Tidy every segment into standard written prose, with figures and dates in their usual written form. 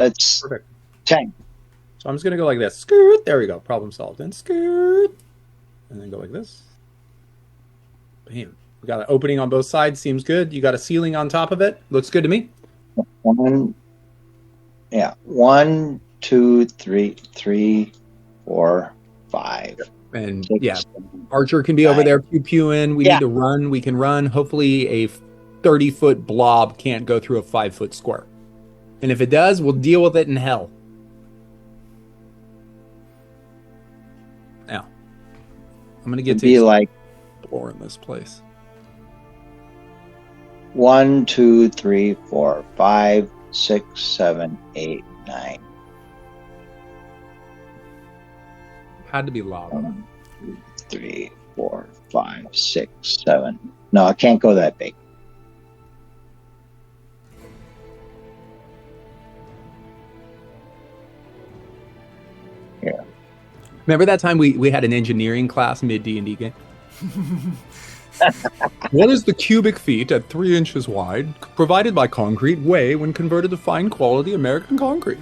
That's Perfect. 10. So I'm just going to go like this. Skirt. There we go. Problem solved. And skirt. And then go like this. Bam. We got an opening on both sides. Seems good. You got a ceiling on top of it. Looks good to me. 1, 2, 3, 4, 5. And 6, yeah, 7, Archer can be 9. over there pew-pewing. We Yeah. need to run. We can run. Hopefully a 30-foot blob can't go through a 5-foot square. And if it does, we'll deal with it in hell. Now, I'm going to get Be to like exploring this place. 1, 2, 3, 4, 5, 6, 7, 8, 9. Had to be lava. 1, 2, 3, 4, 5, 6, 7. No, I can't go that big. Here. Remember that time we had an engineering class mid D&D game? What is the cubic feet at 3 inches wide provided by concrete weigh when converted to fine quality American concrete?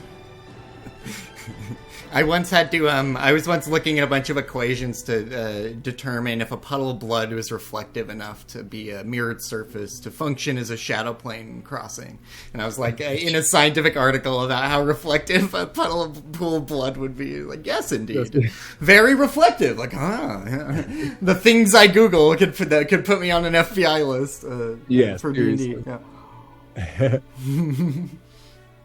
I once had to, I was once looking at a bunch of equations to determine if a puddle of blood was reflective enough to be a mirrored surface to function as a shadow plane crossing. And I was like, in a scientific article about how reflective a pool of blood would be. Like, yes, indeed. Very reflective. Like, yeah. The things I Google could put me on an FBI list Yes, for D&D. Yeah.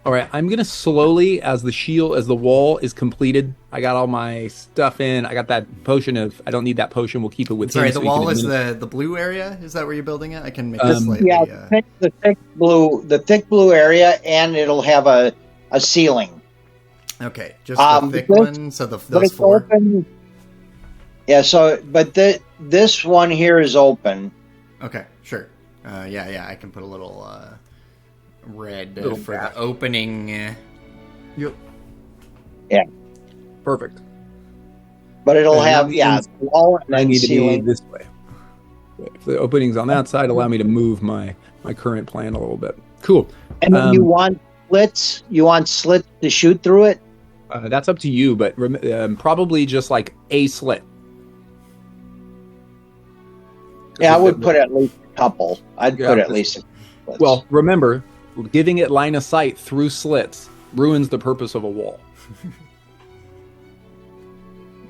All right, I'm going to slowly, as the wall is completed, I got all my stuff in. I got that potion of, I don't need that potion. We'll keep it with Sorry, him. the wall is the blue area? Is that where you're building it? I can make it slightly... Yeah, the thick blue area, and it'll have a ceiling. Okay, just the thick one, so those 4. Open. Yeah, so, but this one here is open. Okay, sure. Yeah, I can put a little... red for gap. the opening. Yep. Yeah. Perfect. But it'll have, wall and I then need to be ceiling. this way. If the opening's on that side, allow me to move my current plan a little bit. Cool. And then you want slits? You want slits to shoot through it? That's up to you, but probably just like a slit. Yeah, I would put at least a couple. I'd put at least a couple. Well, remember, giving it line of sight through slits ruins the purpose of a wall.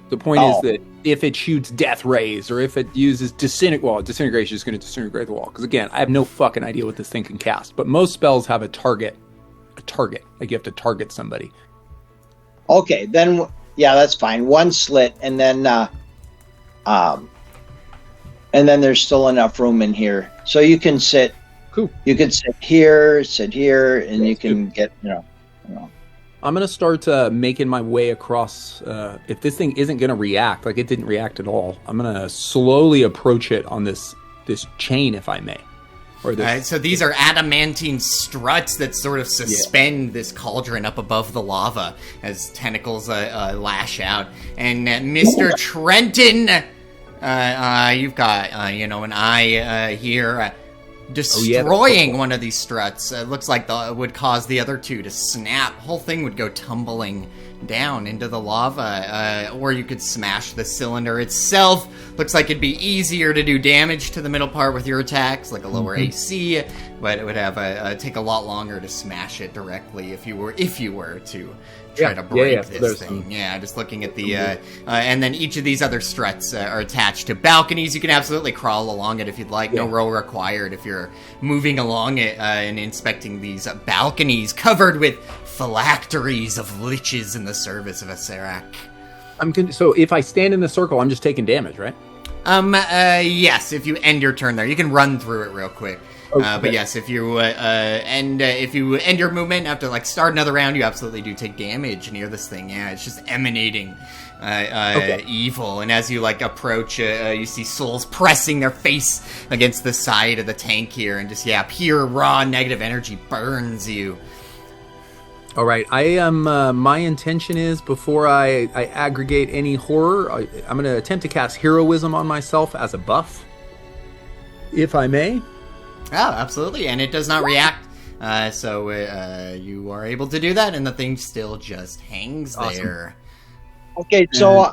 The point is that if it shoots death rays or if it uses disintegration is going to disintegrate the wall. Because again, I have no fucking idea what this thing can cast. But most spells have a target. Like you have to target somebody. Okay, then that's fine. One slit, and then there's still enough room in here, so you can sit. Cool. You can sit here, and you can get, I'm going to start making my way across. If this thing isn't going to react, like it didn't react at all, I'm going to slowly approach it on this chain, if I may. So these are adamantine struts that sort of suspend this cauldron up above the lava as tentacles lash out. And Mr. Trenton, you've got, an eye here. Destroying one of these struts looks like would cause the other two to snap. Whole thing would go tumbling down into the lava, or you could smash the cylinder itself. Looks like it'd be easier to do damage to the middle part with your attacks, like a lower AC, but it would have take a lot longer to smash it directly if you were to try to break this thing. Yeah, just looking at the and then each of these other struts are attached to balconies. You can absolutely crawl along it if you'd like. No roll required if you're moving along it and inspecting these balconies covered with phylacteries of liches in the service of a Serac. So if I stand in the circle, I'm just taking damage, right? Yes, if you end your turn there. You can run through it real quick. Okay. But yes, if you end your movement after start another round, you absolutely do take damage near this thing. Yeah, it's just emanating evil. And as you approach, you see souls pressing their face against the side of the tank here, and just pure raw negative energy burns you. All right, I am. My intention is before I aggregate any horror, I'm going to attempt to cast heroism on myself as a buff, if I may. Oh, absolutely, and it does not react So you are able to do that, and the thing still just hangs there. Okay, so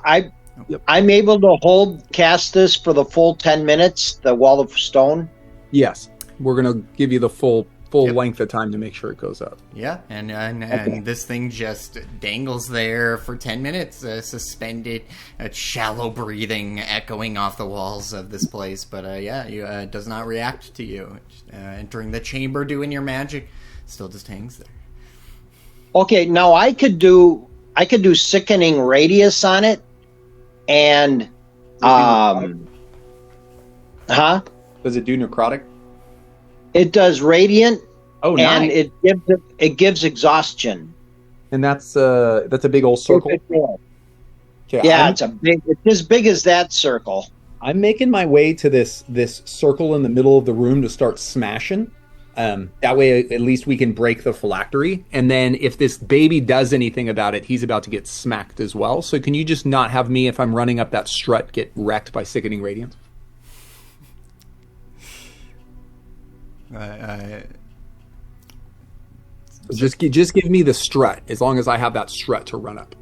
I'm able to cast this for the full 10 minutes, the Wall of Stone? Yes. We're going to give you the full length of time to make sure it goes up. Yeah, and this thing just dangles there for 10 minutes, suspended, shallow breathing echoing off the walls of this place. But it does not react to you. Entering the chamber, doing your magic, still just hangs there. Okay, now I could do Sickening Radius on it, and Does it do necrotic? It does Radiant. Oh, and nice. it gives exhaustion. And that's a big old circle. Okay, Yeah, it's as big as that circle. I'm making my way to this circle in the middle of the room to start smashing. That way, at least we can break the phylactery. And then if this baby does anything about it, he's about to get smacked as well. So can you just not have me, if I'm running up that strut, get wrecked by Sickening Radiance? Just give me the strut, as long as I have that strut to run up.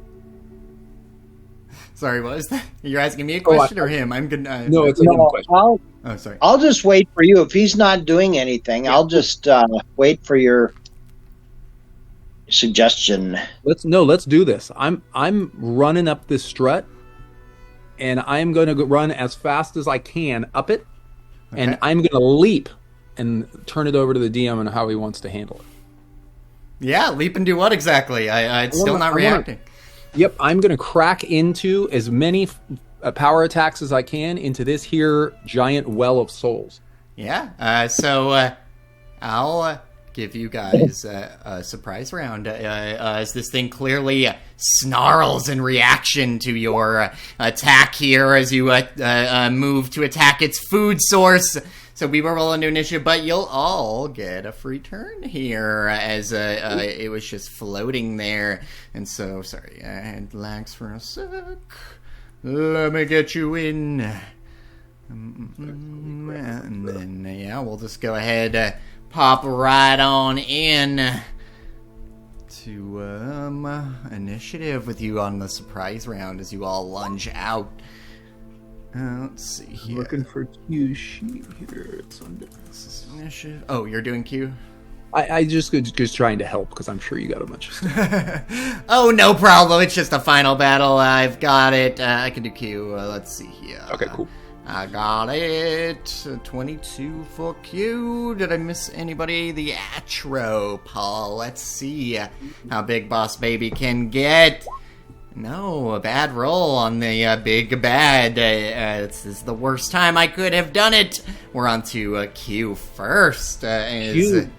Sorry, what was that? You're asking me a question or him? I'm gonna. No, it's a him question. Sorry. I'll just wait for you. If he's not doing anything, I'll just wait for your suggestion. Let's do this. I'm running up this strut, and I'm going to run as fast as I can up it, and I'm going to leap and turn it over to the DM on how he wants to handle it. Yeah, leap and do what exactly? It's still not reacting. Yep, I'm going to crack into as many power attacks as I can into this here giant well of souls. Yeah, so I'll give you guys a surprise round as this thing clearly snarls in reaction to your attack here as you move to attack its food source. So we will roll into initiative, but you'll all get a free turn here as it was just floating there. And so, sorry, I had lags for a sec. Let me get you in. And then, we'll just go ahead, pop right on in to initiative with you on the surprise round as you all lunge out. Let's see here. Looking for Q sheet here. It's under initiative. Oh, you're doing Q? I just trying to help because I'm sure you got a bunch of stuff. Oh, no problem. It's just a final battle. I've got it. I can do Q. Let's see here. Okay, cool. I got it. 22 for Q. Did I miss anybody? The Atropol. Let's see how Big Boss Baby can get. No, a bad roll on the big bad. This is the worst time I could have done it. We're on to Q first. Q.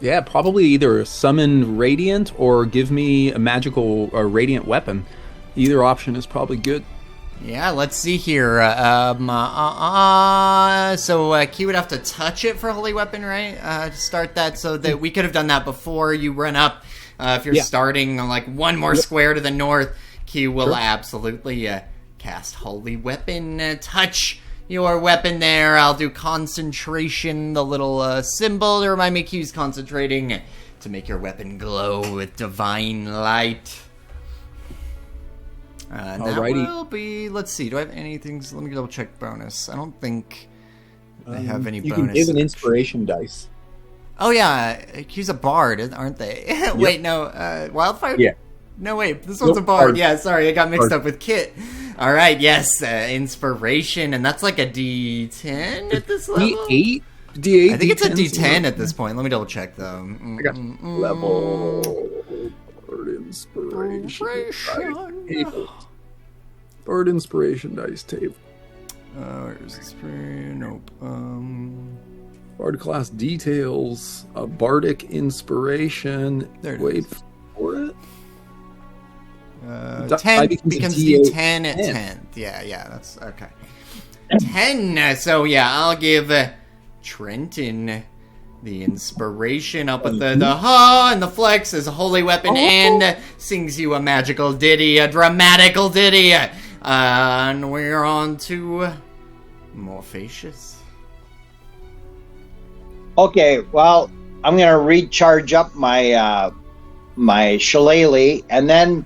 Yeah, probably either summon Radiant or give me a magical Radiant weapon. Either option is probably good. Yeah, let's see here. So Q would have to touch it for Holy Weapon, right? To start that, so that we could have done that before you run up. If you're starting like one more square to the north, Q will absolutely cast Holy Weapon. Touch your weapon there. I'll do concentration, the little symbol to remind me Q's concentrating to make your weapon glow with divine light. That will be, let's see, do I have anything? Let me double check bonus. I don't think I have any bonus. You can give an inspiration dice. Oh yeah, Q's a bard, aren't they? Wait, no, Wildfire? Yeah. No, wait, this one's a bard. Yeah, sorry, I got mixed up with Kit. All right, yes, inspiration, and that's like a D10 at this level? D8? D8? I think it's a D10 at this point. Let me double check, though. I got level... Bard inspiration. Bard inspiration dice table. Where's this? Nope. Bard class details. A bardic inspiration. Wait for it. 10 becomes D10 at 10th. Yeah, that's okay. 10. So yeah, I'll give Trenton the inspiration up with the ha and the flex as a holy weapon and sings you a magical ditty, a dramatical ditty. And we're on to Morphacious. Okay, well, recharge up my my shillelagh, and then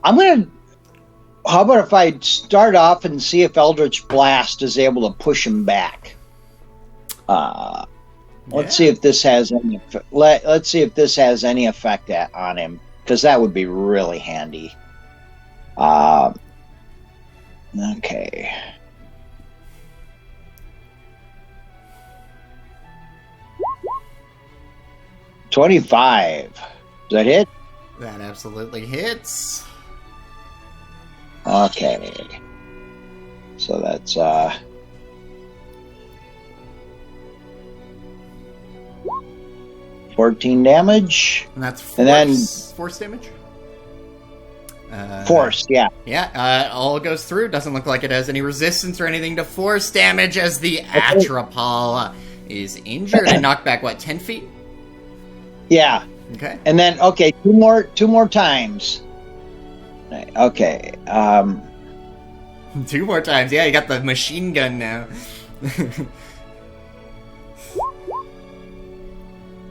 I'm gonna. How about if I start off and see if Eldritch Blast is able to push him back? Let's see if this has any. Let's see if this has any effect on him, because that would be really handy. Okay. $25. Does that hit? That absolutely hits. Okay. So that's 14 damage. And that's force, and then force damage? Force, yeah. Yeah, all goes through. Doesn't look like it has any resistance or anything to force damage as the Atropal is injured and knocked back, 10 feet? Yeah. Okay. And then, two more times. Okay. 2 more times. Yeah, you got the machine gun now.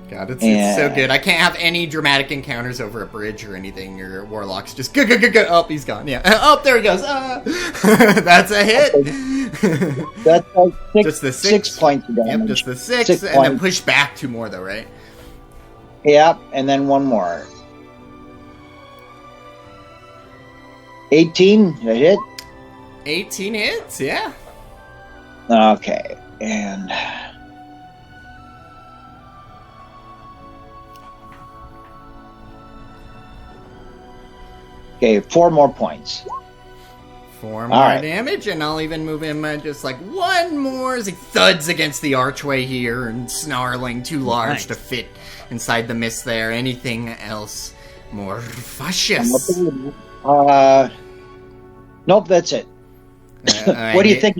God, it's so good. I can't have any dramatic encounters over a bridge or anything. Your warlock's just go. Oh, he's gone. Yeah. Oh, there he goes. That's a hit. That's just the 6 points of damage. Yep, just the 6 and then push back 2 more though, right? Yep, and then 1 more. 18, did I hit? 18 hits, yeah. Okay, and... Okay, 4 more points. 4 more damage, and I'll even move him just 1 more as he thuds against the archway here and snarling too large to fit inside the mist there. Anything else more vicious? Nope, that's it. What do you think,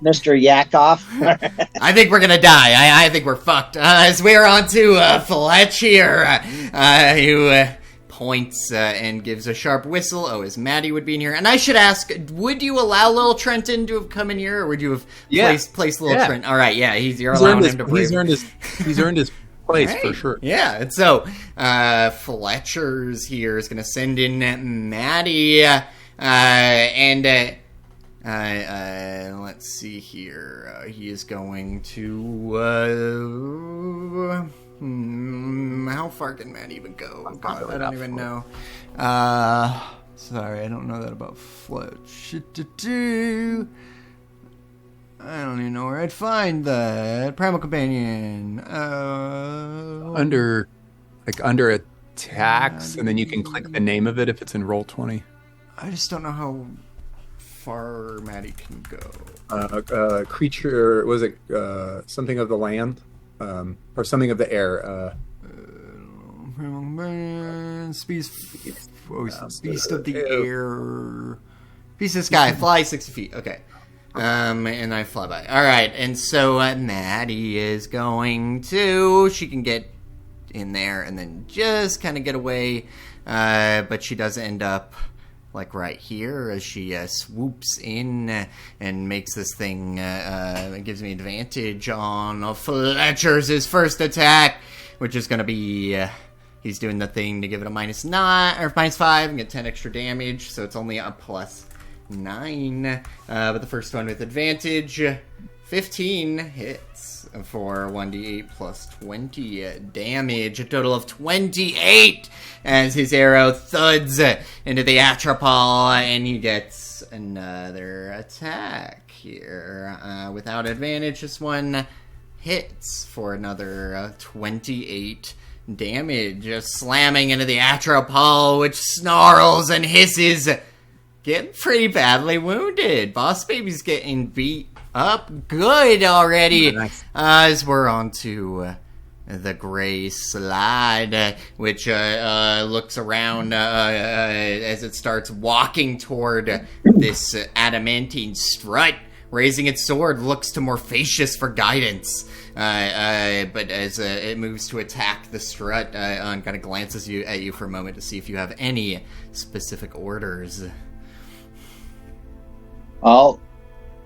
Mr. Yakov? I think we're gonna die. I think we're fucked. As we're on to Fletcher, who points and gives a sharp whistle. Oh, as Maddie would be in here. And I should ask, would you allow little Trenton to have come in here, or would you have placed little Trenton? All right, yeah, you're allowing him to breathe. He's earned his place for sure. Yeah, and so Fletcher's here is going to send in Maddie, and let's see here. He is going to. How far can Matt even go? God, I don't even know. Sorry, I don't know that about Fletch. I don't even know where I'd find that. Primal Companion. Under attacks, and then you can click the name of it if it's in Roll20. I just don't know how far Maddie can go. Creature, was it something of the land? Or something of the air. Beast of the air. Beast of the sky. Fly 60 feet. Okay. And I fly by. Alright, and so Maddie is going to... She can get in there and then just kind of get away. But she does end up... right here, as she swoops in and makes this thing, gives me advantage on Fletcher's his first attack, which is going to be, he's doing the thing to give it a -9, or -5, and get 10 extra damage, so it's only a +9, but the first one with advantage, 15 hits for 1d8 plus 20 damage, a total of 28 as his arrow thuds into the Atropal, and he gets another attack here. Without advantage, this one hits for another 28 damage, slamming into the Atropal, which snarls and hisses, getting pretty badly wounded. Boss Baby's getting beat up good already. Nice. As we're on to the Gray Slide, which looks around as it starts walking toward this adamantine strut, raising its sword, looks to Morphacius for guidance. But as it moves to attack the strut, and kind of glances at you for a moment to see if you have any specific orders.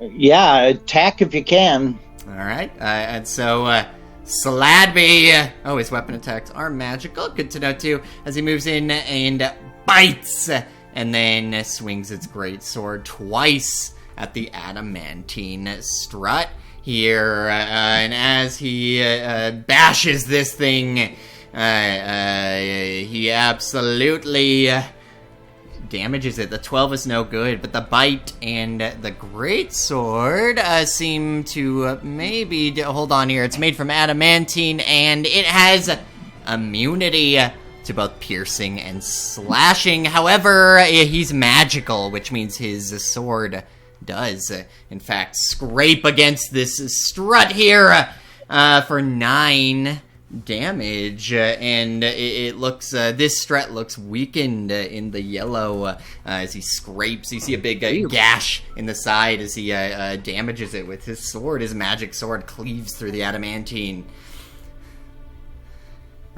Yeah, attack if you can. All right, and so Sladby. Oh, his weapon attacks are magical. Good to know, too, as he moves in and bites, and then swings its greatsword twice at the adamantine strut here. And as he bashes this thing, he absolutely damages it. The 12 is no good, but the bite and the greatsword seem to maybe hold on here. It's made from adamantine, and it has immunity to both piercing and slashing. However, he's magical, which means his sword does, in fact, scrape against this strut here for 9 damage, and it looks, this strut looks weakened in the yellow as he scrapes. You see a big gash in the side as he damages it with his sword. His magic sword cleaves through the adamantine.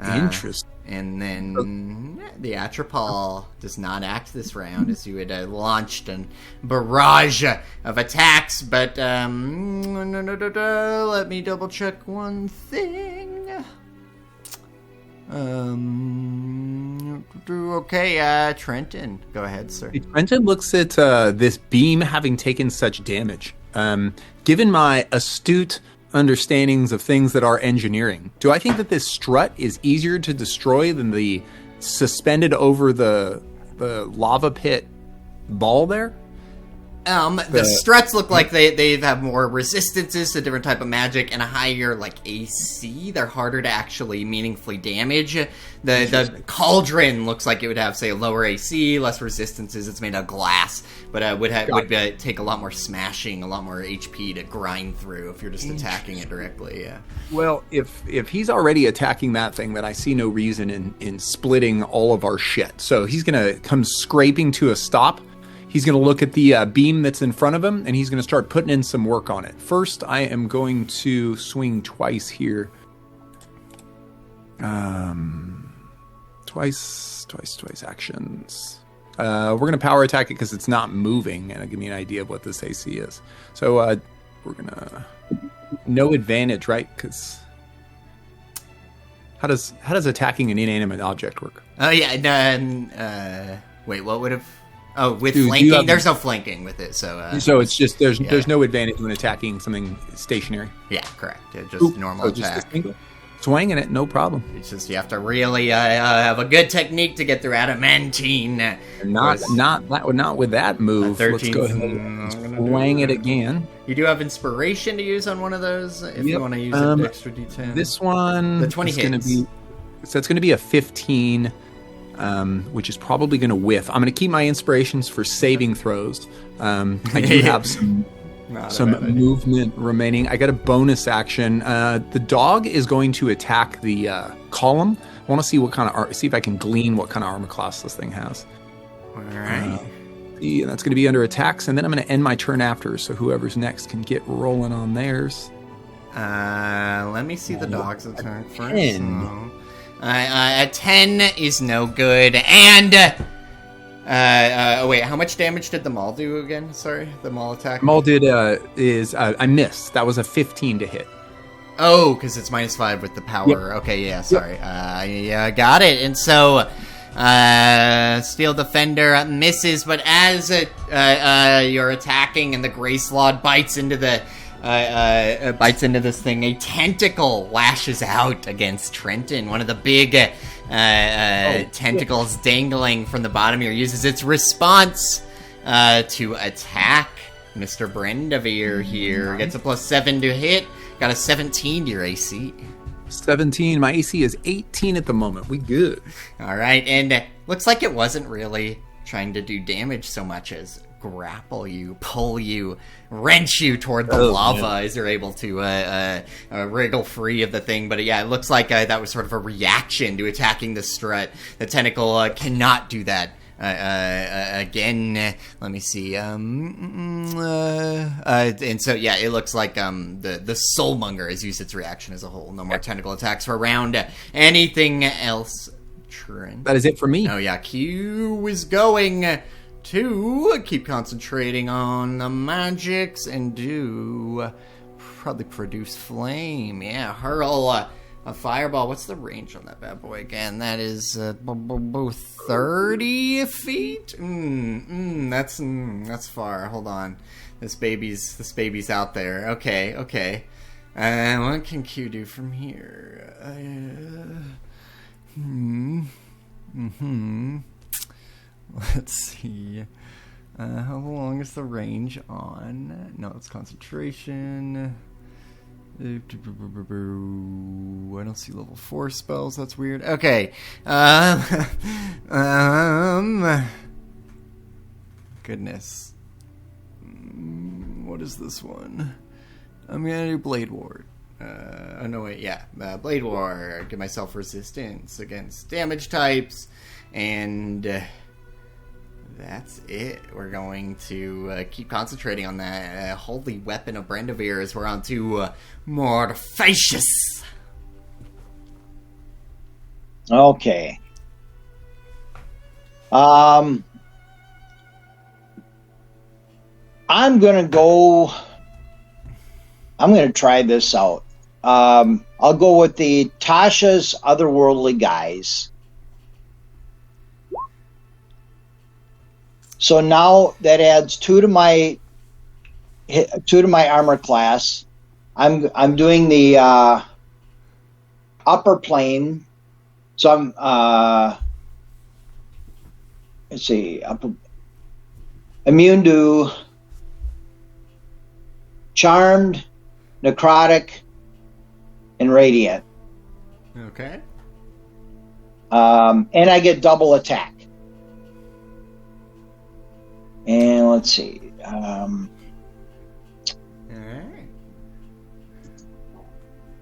Interesting. And then the Atropal does not act this round, as you had launched a barrage of attacks. But let me double check one thing. Okay, Trenton, go ahead, sir. Trenton looks at this beam having taken such damage. Given my astute understandings of things that are engineering, do I think that this strut is easier to destroy than the suspended over the lava pit ball there? The struts look like they have more resistances to different type of magic and a higher AC. They're harder to actually meaningfully damage. The cauldron looks like it would have, say, a lower AC, less resistances. It's made of glass, but would take a lot more smashing, a lot more HP to grind through if you're just attacking it directly. Yeah. Well, if he's already attacking that thing, then I see no reason in splitting all of our shit. So he's gonna come scraping to a stop. He's going to look at the beam that's in front of him, and he's going to start putting in some work on it. First, I am going to swing twice here. Twice actions. We're going to power attack it because it's not moving, and it'll give me an idea of what this AC is. So we're going to... No advantage, right? Because... How does attacking an inanimate object work? Oh, yeah. Wait, what would have... Oh, with flanking? There's no flanking with it, so it's just there's no advantage when attacking something stationary. Yeah, correct. Just normal attack. Just swinging it, no problem. It's just you have to really have a good technique to get through adamantine. Not with that move. 13, let's go ahead and swing it again. You do have inspiration to use on one of those if you want to use an extra D10. This one, the 20 hits. It's going to be a 15. Which is probably going to whiff. I'm going to keep my inspirations for saving throws. I do have some movement remaining. I got a bonus action. The dog is going to attack the column. I want to see what kind of see if I can glean what kind of armor class this thing has. All right. And that's going to be under attacks, and then I'm going to end my turn after, so whoever's next can get rolling on theirs. Let me see the dog's attack first. A 10 is no good, and wait, how much damage did the maul do again? Sorry, the maul attack. Maul did I missed. That was a 15 to hit. Oh, because it's -5 with the power. Yep. Okay, yeah, sorry. Yep. Got it. And so, Steel Defender misses, but as you're attacking and the Gracelord bites into this thing, a tentacle lashes out against Trenton. One of the big tentacles dangling from the bottom here uses its response to attack Mr. Brendavere here. Nice. Gets a +7 to hit. Got a 17 to your AC. 17. My AC is 18 at the moment. We good. All right, and looks like it wasn't really trying to do damage so much as grapple you, pull you, wrench you toward the lava as you're able to wriggle free of the thing. But yeah, it looks like that was sort of a reaction to attacking the strut. The tentacle cannot do that again. Let me see. And so yeah, it looks like the Soulmonger has used its reaction as a whole. No more tentacle attacks for a round. Anything else, Trent? That is it for me. Oh yeah, Q is going to keep concentrating on the magics and do probably produce flame. Yeah, hurl a fireball. What's the range on that bad boy again? That is 30 feet. That's far. Hold on, this baby's out there. Okay. What can Q do from here? Let's see. How long is the range on? No, it's concentration. I don't see level 4 spells. That's weird. Okay. Goodness. What is this one? I'm gonna do Blade Ward. Blade Ward. Give myself resistance against damage types, and that's it. We're going to keep concentrating on that holy weapon of Brandivere as we're on to Morphacious. Okay. I'm going to try this out. I'll go with the Tasha's Otherworldly Guise. So now that adds 2 to my armor class. I'm doing the upper plane. So I'm let's see, immune to charmed, necrotic, and radiant. Okay. And I get double attack. And let's see. All right.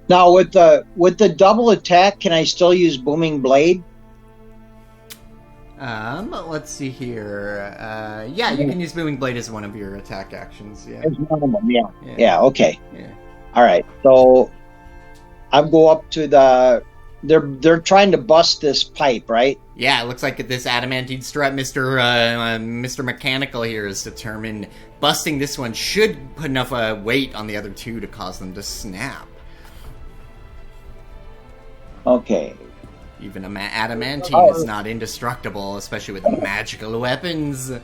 Now with the double attack, can I still use Booming Blade? Let's see here. Yeah, you can use Booming Blade as one of your attack actions. Yeah. As one of them, yeah. Yeah, okay. Yeah. All right. So I'll go up to the. They're trying to bust this pipe, right? Yeah, it looks like this adamantine strut, Mr. Mechanical here is determined busting this one should put enough weight on the other two to cause them to snap. Okay. Even adamantine is not indestructible, especially with magical weapons. Well,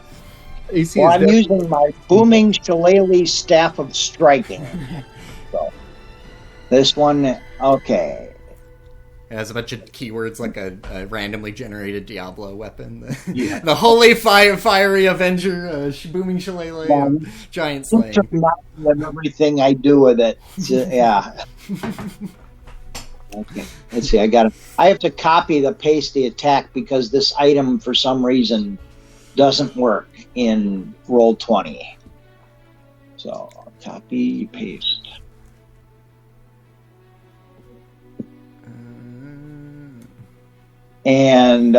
I'm using my Booming Shillelagh Staff of Striking. So this one, okay. It has a bunch of keywords like a randomly generated Diablo weapon. Yeah. The Holy Fiery Avenger, Booming Shillelagh, Giant Slaying. And everything I do with it. Yeah. Okay. Let's see. I have to copy the paste the attack because this item for some reason doesn't work in Roll20. So copy paste. And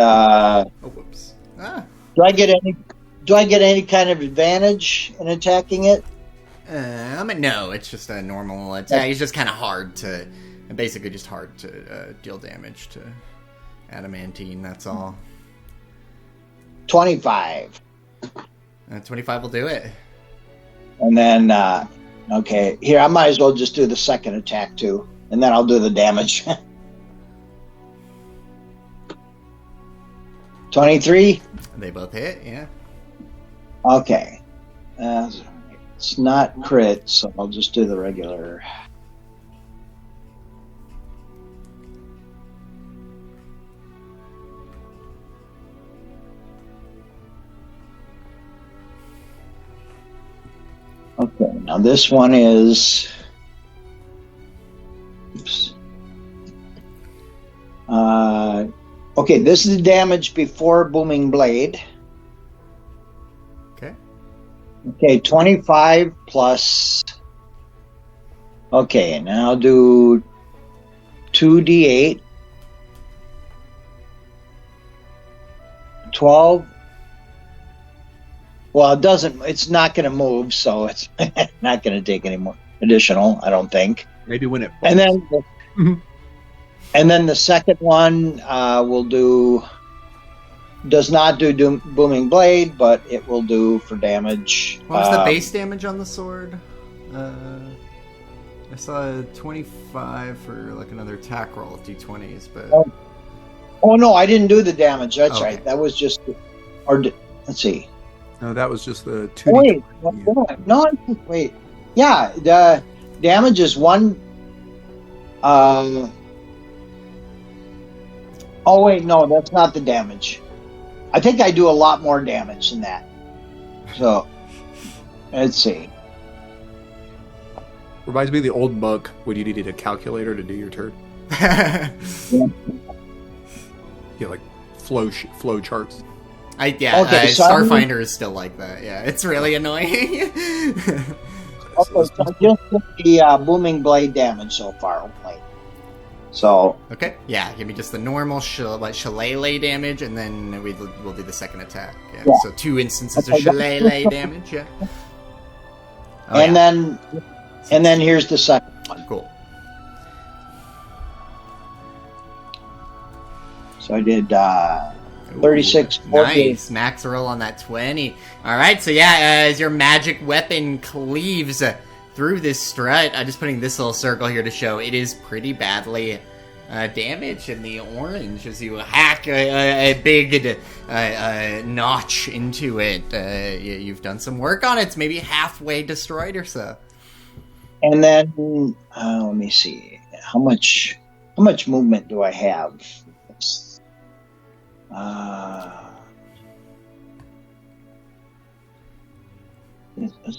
whoops. do I get any kind of advantage in attacking it? No, it's just a normal attack. It's just kind of hard to deal damage to adamantine. That's all. 25. 25 will do it. And then okay, here I might as well just do the second attack too, and then I'll do the damage. 23? They both hit, yeah. Okay. It's not crit, so I'll just do the regular. Okay, now this one is... Oops. Okay, this is the damage before Booming Blade. Okay. Okay, 25 plus... Okay, now I'll do 2d8. 12. Well, it's not going to move, so it's not going to take any more additional, I don't think. Maybe when it falls. And then the second one does not do Booming Blade, but it will do for damage. What was the base damage on the sword? I saw 25 for like another attack roll of d20s, but... Oh no, I didn't do the damage. That's Okay. right. That was just... let's see. No, that was just the 2d20. Wait, no, wait. Yeah, the damage is 1... oh wait, no, that's not the damage. I think I do a lot more damage than that. So, let's see. Reminds me of the old monk when you needed a calculator to do your turn. Yeah, like flow charts. Starfinder is still like that. Yeah, it's really annoying. Okay, so just the booming blade damage so far only. So Okay, yeah, give me just the normal shillelagh damage, and then we'll do the second attack. Yeah, Yeah. so 2 instances of shillelagh damage. Yeah. Oh, and yeah. then here's the second one. Cool. So I did 36. Ooh, nice. Max roll on that 20. Alright, so yeah, as your magic weapon cleaves through this strut, I'm just putting this little circle here to show it is pretty badly damaged in the orange as you hack a big notch into it. You've done some work on it. It's maybe halfway destroyed or so. And then let me see how much movement do I have? Let's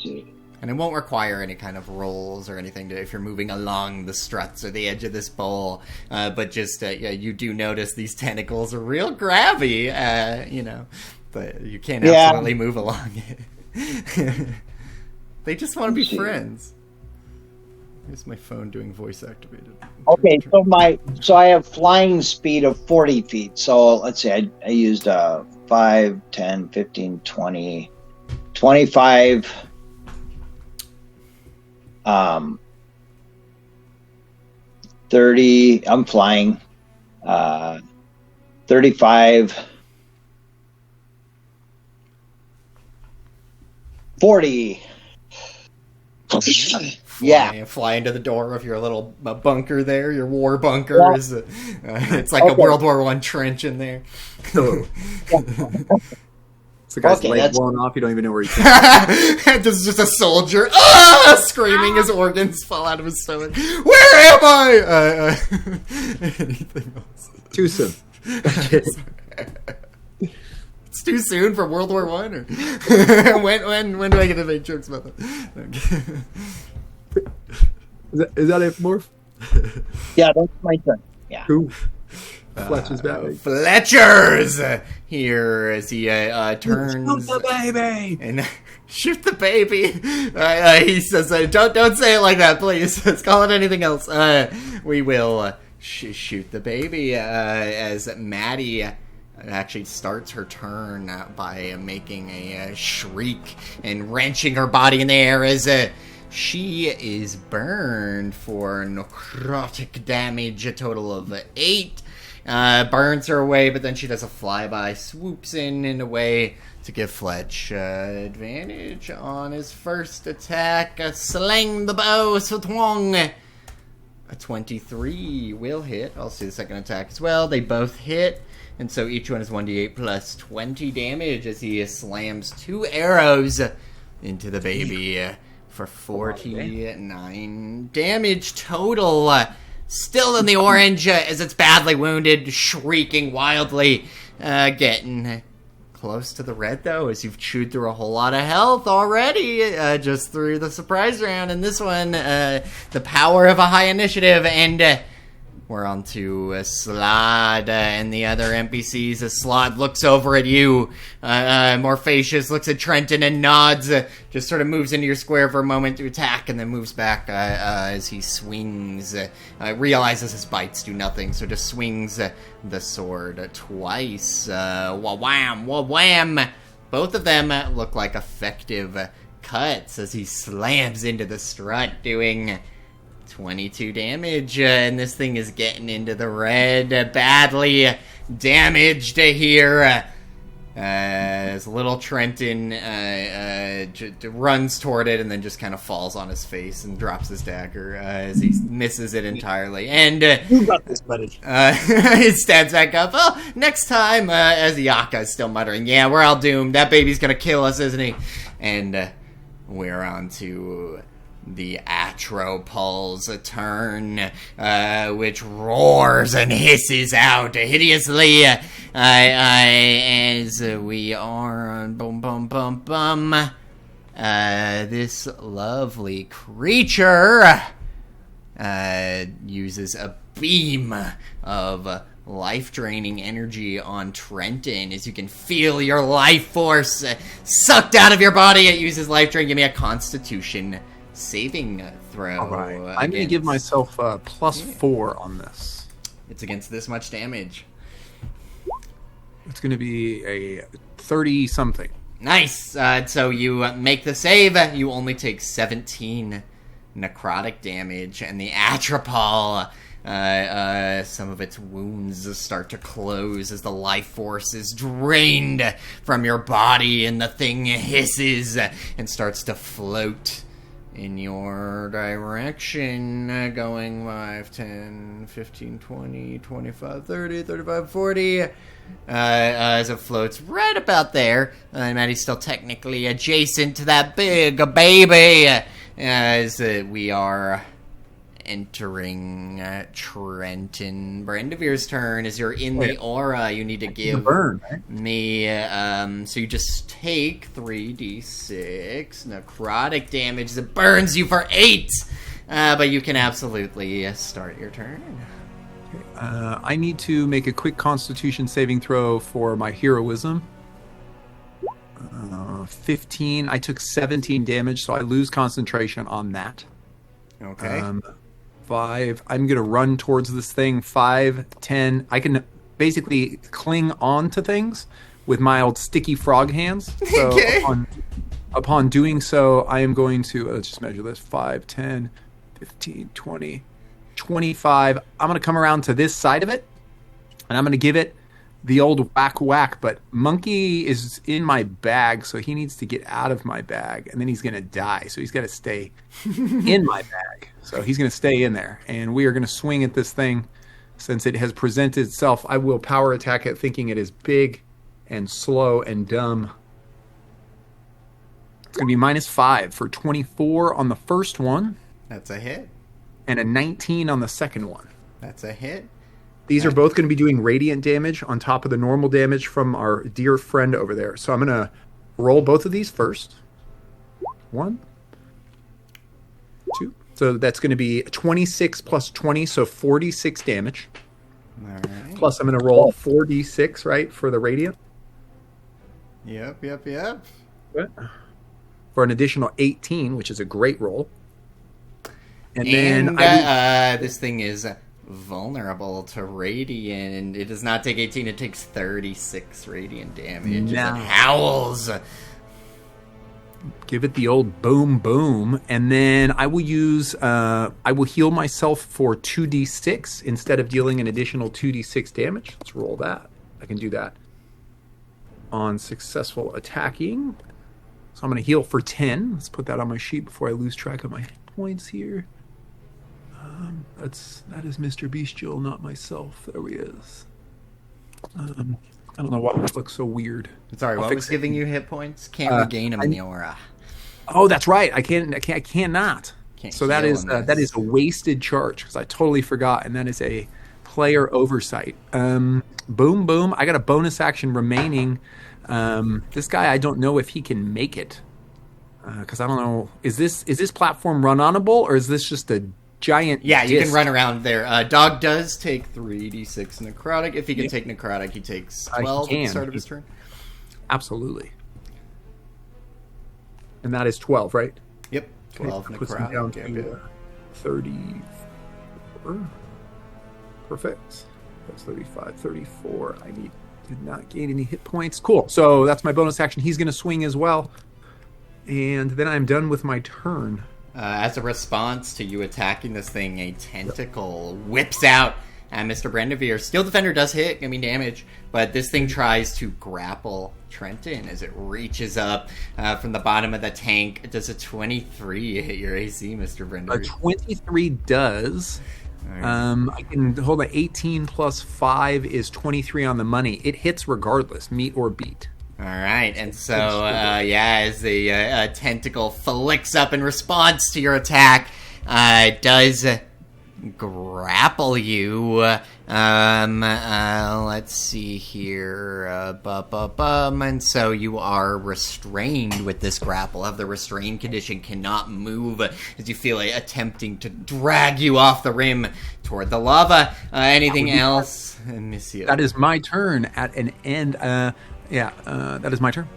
see. And it won't require any kind of rolls or anything if you're moving along the struts or the edge of this bowl. But just, you do notice these tentacles are real grabby, but you can't absolutely move along it. They just want to be friends. Here's my phone doing voice activated. Okay, so I have flying speed of 40 feet. So let's see, I used 5, 10, 15, 20, 25. 30. I'm flying. 35. 40. Yeah. Fly into the door of your little bunker there, your war bunker. Yeah. It's like a World War I trench in there. So the guy's leg blown off, you don't even know where he came from. There's just a soldier screaming, his organs fall out of his stomach. Where am I? Anything else? Too soon. It's too soon for World War I? Or when do I get to make jokes about that? Is that it, Morph? Yeah, that's my turn. Yeah. Who? Fletcher's back. Fletcher's here as he turns. Shoot the baby! And shoot the baby. He says, "Don't say it like that, please. Let's call it anything else." We will shoot the baby as Maddie actually starts her turn by making a shriek and wrenching her body in the air as she is burned for necrotic damage, a total of 8. Burns her away, but then she does a flyby, swoops in a way to give Fletch advantage on his first attack. Sling the bow, Swatwong. A 23 will hit. I'll see the second attack as well. They both hit, and so each one is 1d8 plus 20 damage as he slams 2 arrows into the baby for 49 damage total. Still in the orange as it's badly wounded, shrieking wildly. Getting close to the red, though, as you've chewed through a whole lot of health already, just through the surprise round. And this one, the power of a high initiative, and we're on to Slod and the other NPCs. As Slod looks over at you, Morphacious looks at Trenton and nods, just sort of moves into your square for a moment to attack, and then moves back as he swings. Realizes his bites do nothing, so just swings the sword twice. Wha-wham, wha-wham! Both of them look like effective cuts as he slams into the strut, doing 22 damage, and this thing is getting into the red, badly damaged here. as little Trenton runs toward it and then just kind of falls on his face and drops his dagger as he misses it entirely. And You got this, buddy. he stands back up. Oh, next time, as Yaka is still muttering, yeah, we're all doomed. That baby's gonna kill us, isn't he? And we're on to the Atropul's turn, which roars and hisses out hideously as we are on this lovely creature uses a beam of life-draining energy on Trenton as you can feel your life force sucked out of your body. It uses life drain. Give me a Constitution saving throw. All right. I'm going to give myself a +4 on this. It's against this much damage. It's going to be a 30-something. Nice. So you make the save. You only take 17 necrotic damage, and the Atropul, some of its wounds start to close as the life force is drained from your body, and the thing hisses and starts to float in your direction, going 5, 10, 15, 20, 25, 30, 35, 40, as it floats right about there. Maddie's still technically adjacent to that big baby, as we are entering Trenton. Brandevir's turn. As you're in the aura, you need to give burn, right? me so you just take 3d6 necrotic damage that burns you for 8, but you can absolutely start your turn. I need to make a quick Constitution saving throw for my heroism. 15. I took 17 damage, so I lose concentration on that. Okay. 5. I'm going to run towards this thing. 5, 10. I can basically cling on to things with my old sticky frog hands. So Okay. upon doing so, I am going to, let's just measure this, 5, 10, 15, 20, 25. I'm going to come around to this side of it, and I'm going to give it the old whack, but Monkey is in my bag, so he needs to get out of my bag, and then he's going to die, so he's got to stay in my bag. So he's going to stay in there, and we are going to swing at this thing. Since it has presented itself, I will power attack it, thinking it is big and slow and dumb. It's going to be -5 for 24 on the first one, That's a hit. and a 19 on the second one. That's a hit. These are both going to be doing radiant damage on top of the normal damage from our dear friend over there. So I'm going to roll both of these first. 1, 2. So that's going to be 26 plus 20, so 46 damage. All right. Plus I'm going to roll 4d6, right, for the radiant. Yep. For an additional 18, which is a great roll. And And then this thing is vulnerable to radiant, and it does not take 18, it takes 36 radiant damage. As it howls. give it the old boom boom, and then I will use I will heal myself for 2d6 instead of dealing an additional 2d6 damage. Let's roll that. I can do that on successful attacking. So I'm going to heal for 10. Let's put that on my sheet before I lose track of my points here. That is Mr. Bestial, not myself. There he is. I don't know why this looks so weird. Sorry, I'll what fix was it. giving you hit points? Can't regain them in the aura. Oh, that's right. I cannot. Can't So that heal is on that this. is a wasted charge because I totally forgot, and that is a player oversight. Boom boom. I got a bonus action remaining. This guy, I don't know if he can make it because I don't know. Is this platform run-onable, or is this just a giant? Yeah, you can disc? run around there. Dog does take 3d6 necrotic. If he can take necrotic, he takes 12 at the start of his turn. Absolutely. And that is 12, right? Yep, 12 Puts him down necrotic. to 34. Perfect. That's 35, 34. I did not gain any hit points. Cool. So that's my bonus action. He's going to swing as well. And then I'm done with my turn. As a response to you attacking this thing, a tentacle whips out and Mr. Brendevere. Steel Defender does hit, give me damage, but this thing tries to grapple Trenton as it reaches up from the bottom of the tank. Does a 23 hit your AC, Mr. Brendevere? A 23 does. I can hold an 18 plus 5 is 23 on the money. It hits regardless, meet or beat. All right, and so, as the tentacle flicks up in response to your attack, it does grapple you. Let's see here. And so you are restrained with this grapple. Have the restrained condition, cannot move as you feel it attempting to drag you off the rim toward the lava. Anything else? Monsieur? That is my turn at an end. That is my turn.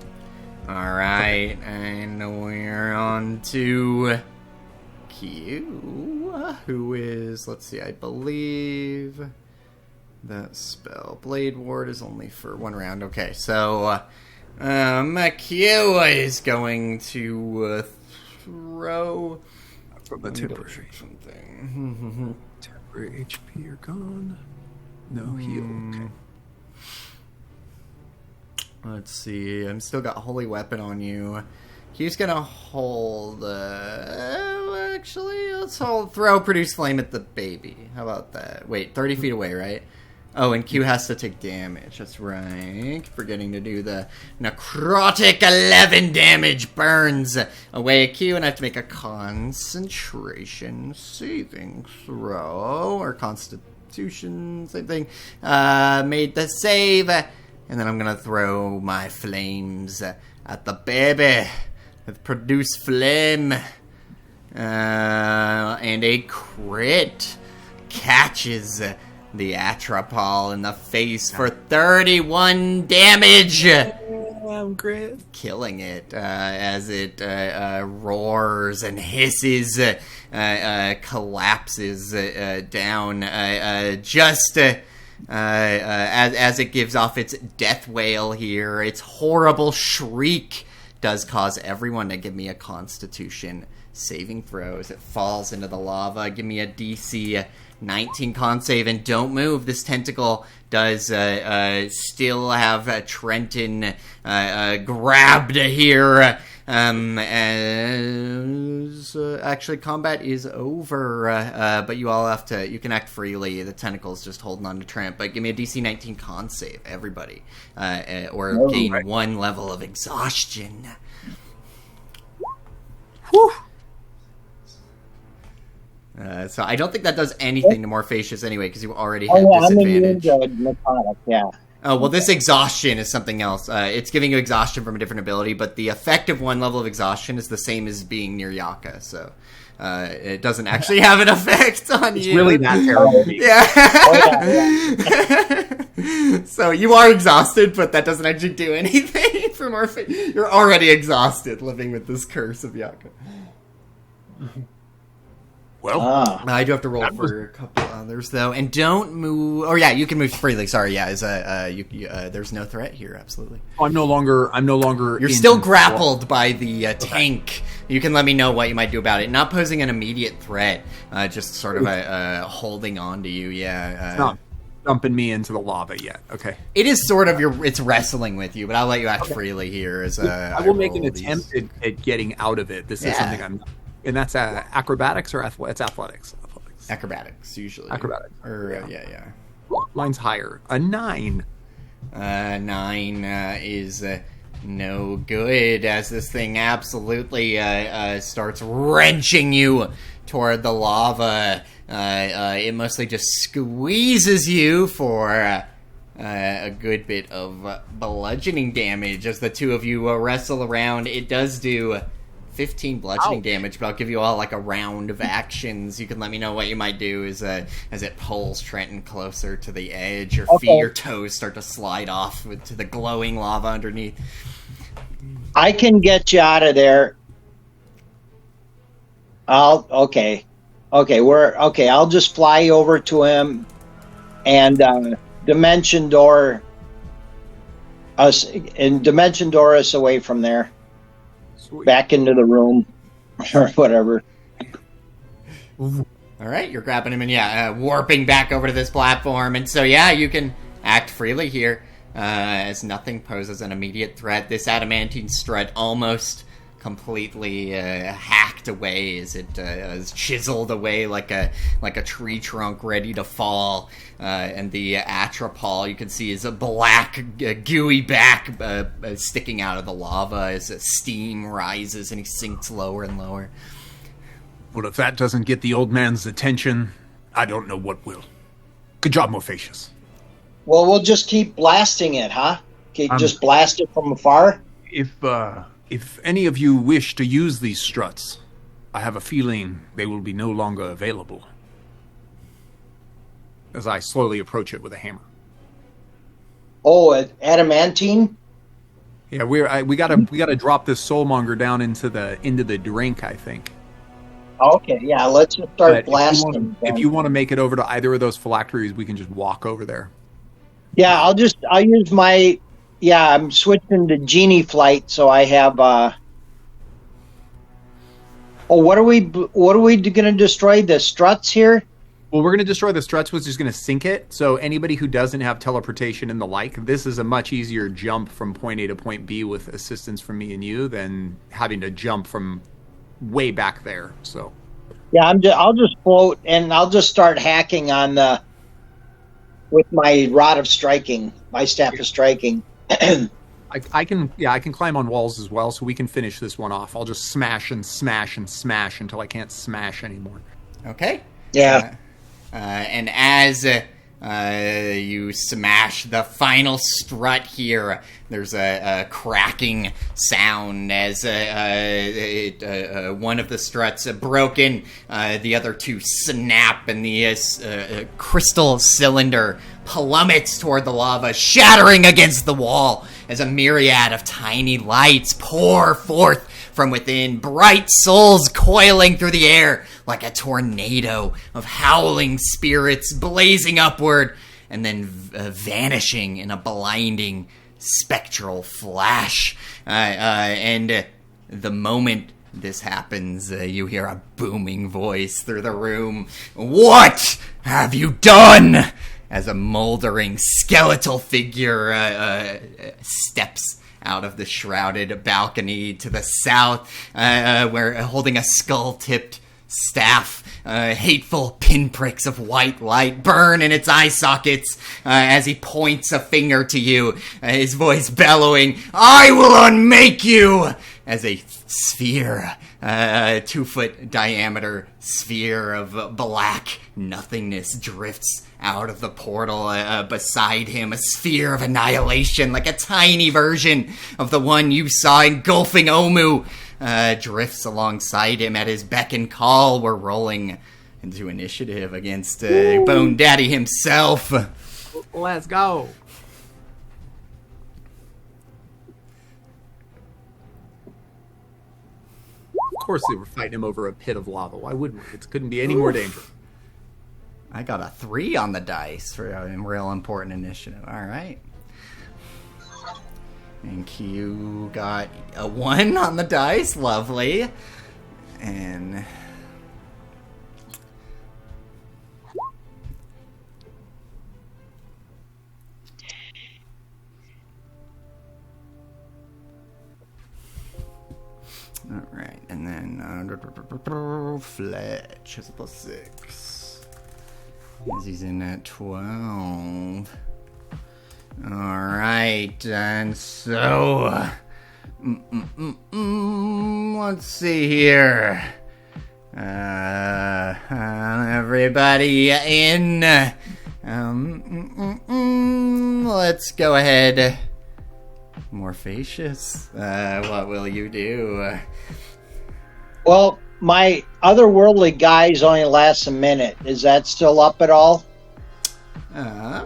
All right, and we're on to Q, who is, let's see, I believe that spell Blade Ward is only for 1 round. Okay, so Q is going to throw from the temporary something. Temporary HP are gone. No heal. Okay. Let's see. I'm still got Holy Weapon on you. Q's gonna hold. Actually, let's throw Produce Flame at the baby. How about that? Wait, 30 feet away, right? Oh, and Q has to take damage. That's right. Forgetting to do the necrotic 11 damage burns away at Q, and I have to make a concentration saving throw or Constitution, same thing. Made the save. And then I'm going to throw my flames at the baby with Produce Flame. And a crit catches the Atropol in the face for 31 damage. Damn, crit. Killing it as it roars and hisses, collapses down as it gives off its death wail here. Its horrible shriek does cause everyone to give me a Constitution saving throw as it falls into the lava. Give me a DC 19 con save, and don't move. This tentacle does still have Trenton grabbed here. As actually combat is over, but you all have to, you can act freely. The tentacle's just holding on to Trent, but give me a DC 19 con save, everybody, or gain 1 level of exhaustion. Whew. So I don't think that does anything to Morphacious anyway, because you already have disadvantage. Oh, well, this exhaustion is something else. It's giving you exhaustion from a different ability, but the effective 1 level of exhaustion is the same as being near Yaka, so it doesn't actually have an effect on you. It's really that terrible. Yeah. So you are exhausted, but that doesn't actually do anything for Morphacious. You're already exhausted living with this curse of Yaka. Well, I do have to roll for a couple others, though, and don't move. Or you can move freely. Sorry, there's no threat here. Absolutely. I'm no longer. You're still grappled by the tank. You can let me know what you might do about it. Not posing an immediate threat, just sort of holding on to you. It's not dumping me into the lava yet. Okay. It is sort of it's wrestling with you, but I'll let you act freely here. As I will make an attempt at getting out of it. This is something I'm. And that's acrobatics or it's athletics? Acrobatics, usually. Acrobatics. Or, Mine's higher. A 9. 9 is no good, as this thing absolutely starts wrenching you toward the lava. It mostly just squeezes you for a good bit of bludgeoning damage as the two of you wrestle around. It does do 15 bludgeoning damage, but I'll give you all like a round of actions. You can let me know what you might do as it pulls Trenton closer to the edge. Your feet, your toes start to slide off to the glowing lava underneath. I can get you out of there. I'll just fly over to him and dimension door us away from there. Back into the room or whatever. All All right, you're grabbing him and warping back over to this platform. And so you can act freely here, as nothing poses an immediate threat. This adamantine strut almost completely hacked away as it is chiseled away like a tree trunk ready to fall, and the atropal you can see is a black gooey back sticking out of the lava as steam rises and he sinks lower and lower. Well, if that doesn't get the old man's attention, I don't know what will. Good job, Morphacius. Well, we'll just keep blasting it, huh? Just blast it from afar? If any of you wish to use these struts, I have a feeling they will be no longer available. As I slowly approach it with a hammer. Oh, adamantine? Yeah, we gotta drop this soulmonger down into the drink, I think. Okay, yeah, let's just start blasting. If you want to make it over to either of those phylacteries, we can just walk over there. Yeah, I'll use my... Yeah, I'm switching to genie flight, so I have... what are we going to destroy? The struts here? Well, we're going to destroy the struts, which is going to sink it. So anybody who doesn't have teleportation and the like, this is a much easier jump from point A to point B with assistance from me and you than having to jump from way back there. So yeah, I'll just float and I'll just start hacking on with my rod of striking, my staff of striking. I can climb on walls as well, so we can finish this one off. I'll just smash and smash and smash until I can't smash anymore. Okay. Yeah. And as you smash the final strut here, there's a cracking sound as one of the struts broken, the other two snap, and the crystal cylinder plummets toward the lava, shattering against the wall as a myriad of tiny lights pour forth from within, bright souls coiling through the air like a tornado of howling spirits blazing upward and then vanishing in a blinding spectral flash. And the moment this happens, you hear a booming voice through the room. "What have you done?" As a moldering skeletal figure steps out of the shrouded balcony to the south, where holding a skull-tipped staff, hateful pinpricks of white light burn in its eye sockets as he points a finger to you, his voice bellowing, "I will unmake you!" As a sphere, 2-foot diameter sphere of black nothingness drifts out of the portal beside him, a sphere of annihilation, like a tiny version of the one you saw engulfing Omu, drifts alongside him at his beck and call. We're rolling into initiative against Bone Daddy himself. Let's go. Of course they were fighting him over a pit of lava. Why wouldn't we? It couldn't be any more dangerous. I got a 3 on the dice for a real important initiative. All right. And Q got a 1 on the dice. Lovely. And... all right. And then... Fletch is a +6. As he's in at 12. Alright, and so... let's see here. Everybody in. Let's go ahead. Morphacius, what will you do? Well, my otherworldly guys only lasts a minute. Is that still up at all? Yeah,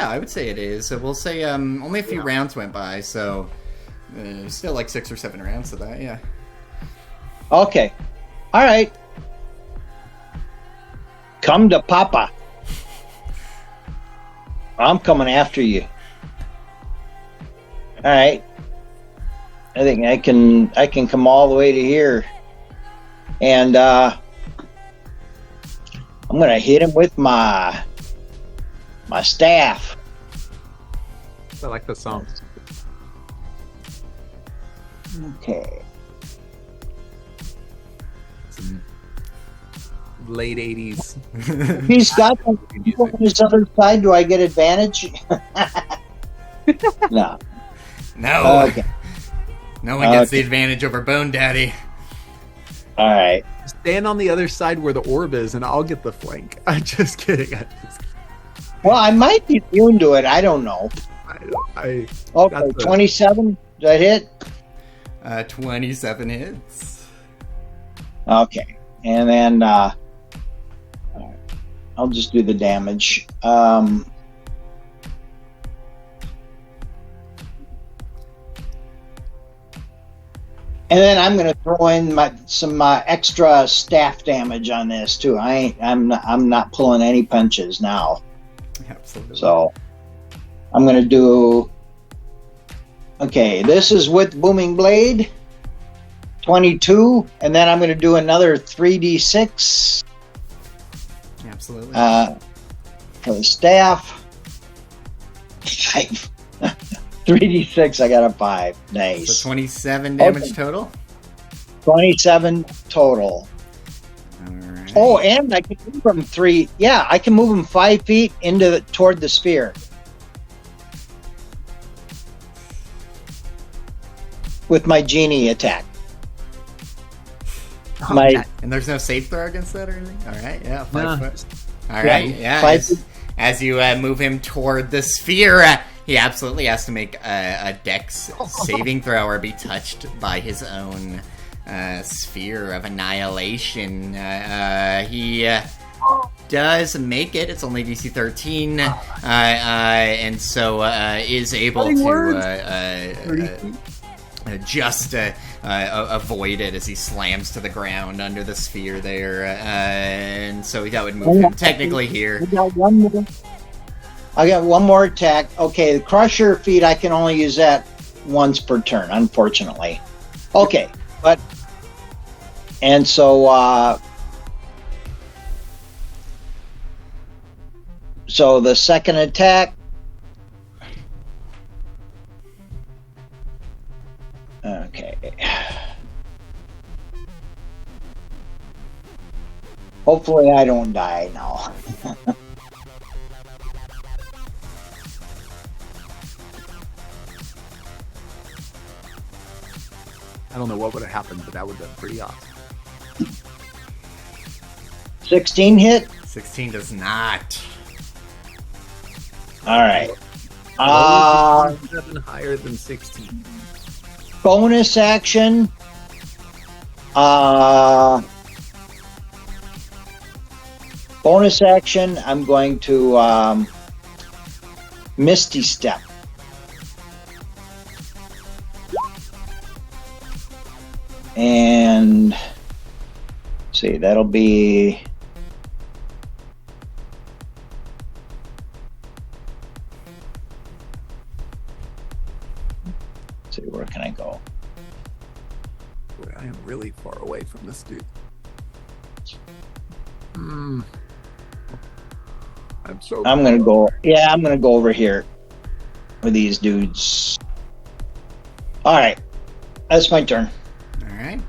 I would say it is. So we'll say, only a few rounds went by, so still like 6 or 7 rounds of that, yeah. Okay. All right. Come to Papa. I'm coming after you. All right. I think I can come all the way to here. And I'm gonna hit him with my staff. I like the song. Okay. Some late 80s. He's got people on his other side. Do I get advantage? No. No. Okay. No one gets the advantage over Bone Daddy. All right. Stand on the other side where the orb is, and I'll get the flank. I'm just kidding. Well, I might be immune to it. I don't know. Okay, 27. Did I hit? 27 hits. Okay. And then I'll just do the damage. And then I'm going to throw in some extra staff damage on this too. I'm not pulling any punches now. Absolutely. So I'm going to do. Okay, this is with booming blade. 22, and then I'm going to do another 3d6. Absolutely. For the staff. 5. 3d6, I got a 5. Nice. So 27 damage total? 27 total. All right. Oh, and I can move them 3. Yeah, I can move them 5 feet toward the sphere. With my genie attack. And there's no save throw against that or anything? All right, yeah, 5 foot. All right, yeah. As you move him toward the sphere, he absolutely has to make a dex saving throw or be touched by his own sphere of annihilation. He does make it. It's only DC 13, and so is able to just avoid it as he slams to the ground under the sphere there. And so that would move him technically here. I got one more attack. Okay, the Crusher feat, I can only use that once per turn, unfortunately. Okay, but... And so... So the second attack... Okay. Hopefully I don't die now. I don't know what would have happened, but that would have been pretty awesome. 16 hit? 16 does not. All right. 7 higher than 16. Bonus action. Bonus action. I'm going to Misty Step. And let's see, that'll be. Let's see, where can I go? Boy, I am really far away from this dude. I'm gonna go. Yeah, I'm gonna go over here with these dudes. All right, that's my turn. All right.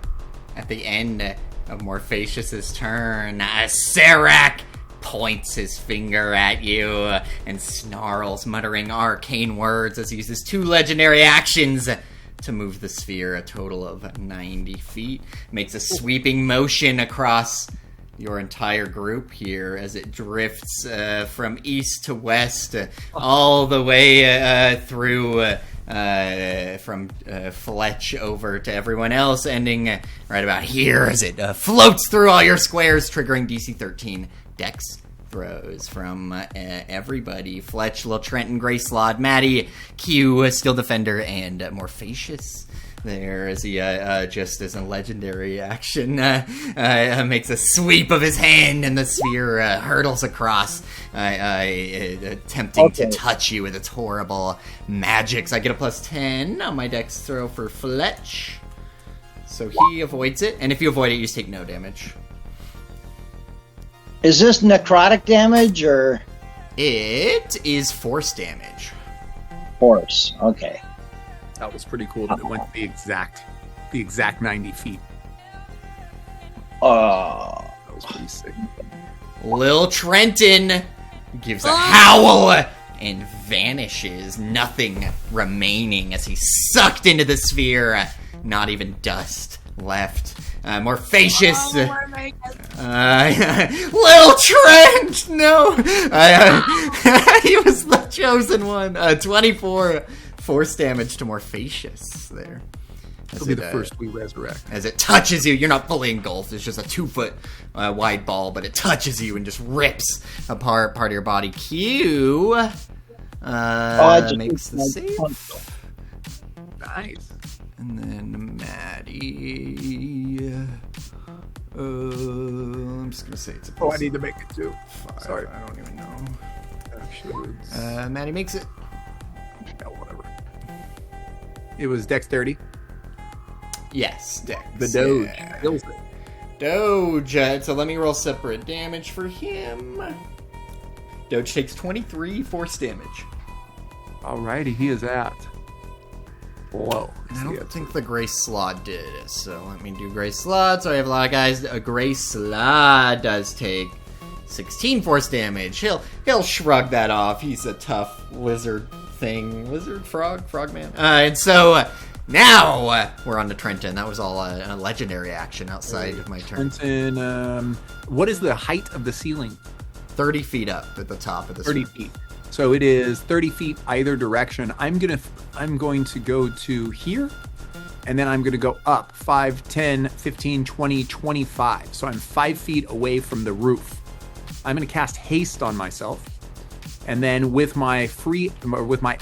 At the end of Morphacius's turn, Serac points his finger at you and snarls, muttering arcane words as he uses 2 legendary actions to move the sphere a total of 90 feet. Makes a sweeping motion across your entire group here as it drifts from east to west, all the way through from Fletch over to everyone else, ending right about here as it floats through all your squares, triggering DC 13 Dex throws from everybody. Fletch, Lil Trenton, Grayslod, Maddie, Q, Steel Defender, and Morphacius. There, as he just as a legendary action makes a sweep of his hand, and the sphere hurtles across, attempting to touch you with its horrible magics. I get a +10 on my dex throw for Fletch, so he avoids it, and if you avoid it, you just take no damage. Is this necrotic damage or It is force damage. force? Okay. That was pretty cool that it went the exact 90 feet. That was pretty sick. Lil Trenton gives a howl and vanishes, nothing remaining as he's sucked into the sphere. Not even dust left. Morphacious. Lil Trent! No! He was the chosen one. 24 force damage to Morphacious there. It'll be the first we resurrect. As it touches you, you're not fully engulfed. It's just a 2-foot wide ball, but it touches you and just rips apart part of your body. Q makes the save. Nice. And then Maddie. I'm just gonna say it's a. Oh, I need to make it too. Sorry, I don't even know. Actually, Maddie makes it. Yeah, whatever. It was dexterity. Yes, Dex. The Doge. Yeah. Kills it. Doge. So let me roll separate damage for him. Doge takes 23 force damage. Alrighty, he is at. Whoa. I don't think the Gray Slot did it, so let me do Gray Slot. So I have a lot of guys. A Gray Slot does take 16 force damage. He'll shrug that off. He's a tough lizard thing. Lizard? Frogman? And so now we're on to Trenton. That was all a legendary action outside of my turn. Trenton, what is the height of the ceiling? 30 feet up at the top of the 30 feet. So it is 30 feet either direction. I'm going to go to here, and then I'm going to go up 5, 10, 15, 20, 25. So I'm 5 feet away from the roof. I'm going to cast haste on myself, and then with my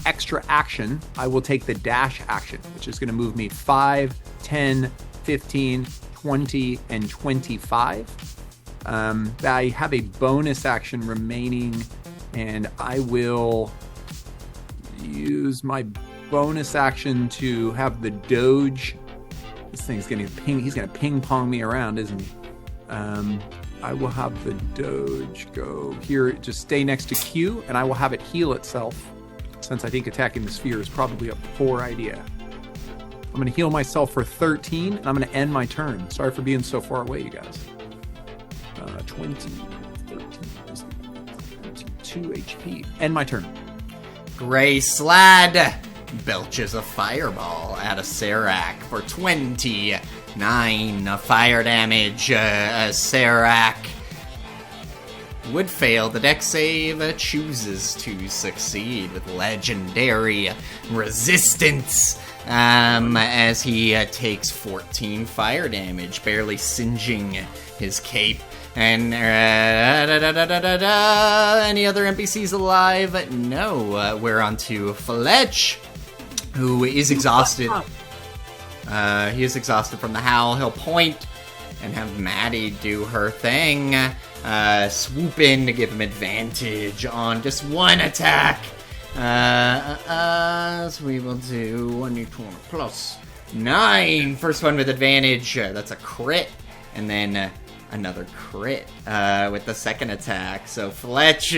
extra action, I will take the dash action, which is going to move me 5, 10, 15, 20, and 25. I have a bonus action remaining, and I will use my bonus action to have the Doge. This thing's going to ping. He's going to ping pong me around, isn't he? I will have the Doge go here. Just stay next to Q, and I will have it heal itself, since I think attacking the sphere is probably a poor idea. I'm going to heal myself for 13, and I'm going to end my turn. Sorry for being so far away, you guys. 20, 13, 22 HP. End my turn. Gray Slad belches a fireball at a Serac for 29 fire damage. Serac would fail. The dex save chooses to succeed with legendary resistance. As he takes 14 fire damage, barely singeing his cape. And any other NPCs alive? No. We're on to Fletch, who is exhausted. He is exhausted from the howl. He'll point and have Maddie do her thing. Swoop in to give him advantage on just one attack. So we will do 1d20 plus 9. First one with advantage. That's a crit. And then another crit with the second attack. So Fletch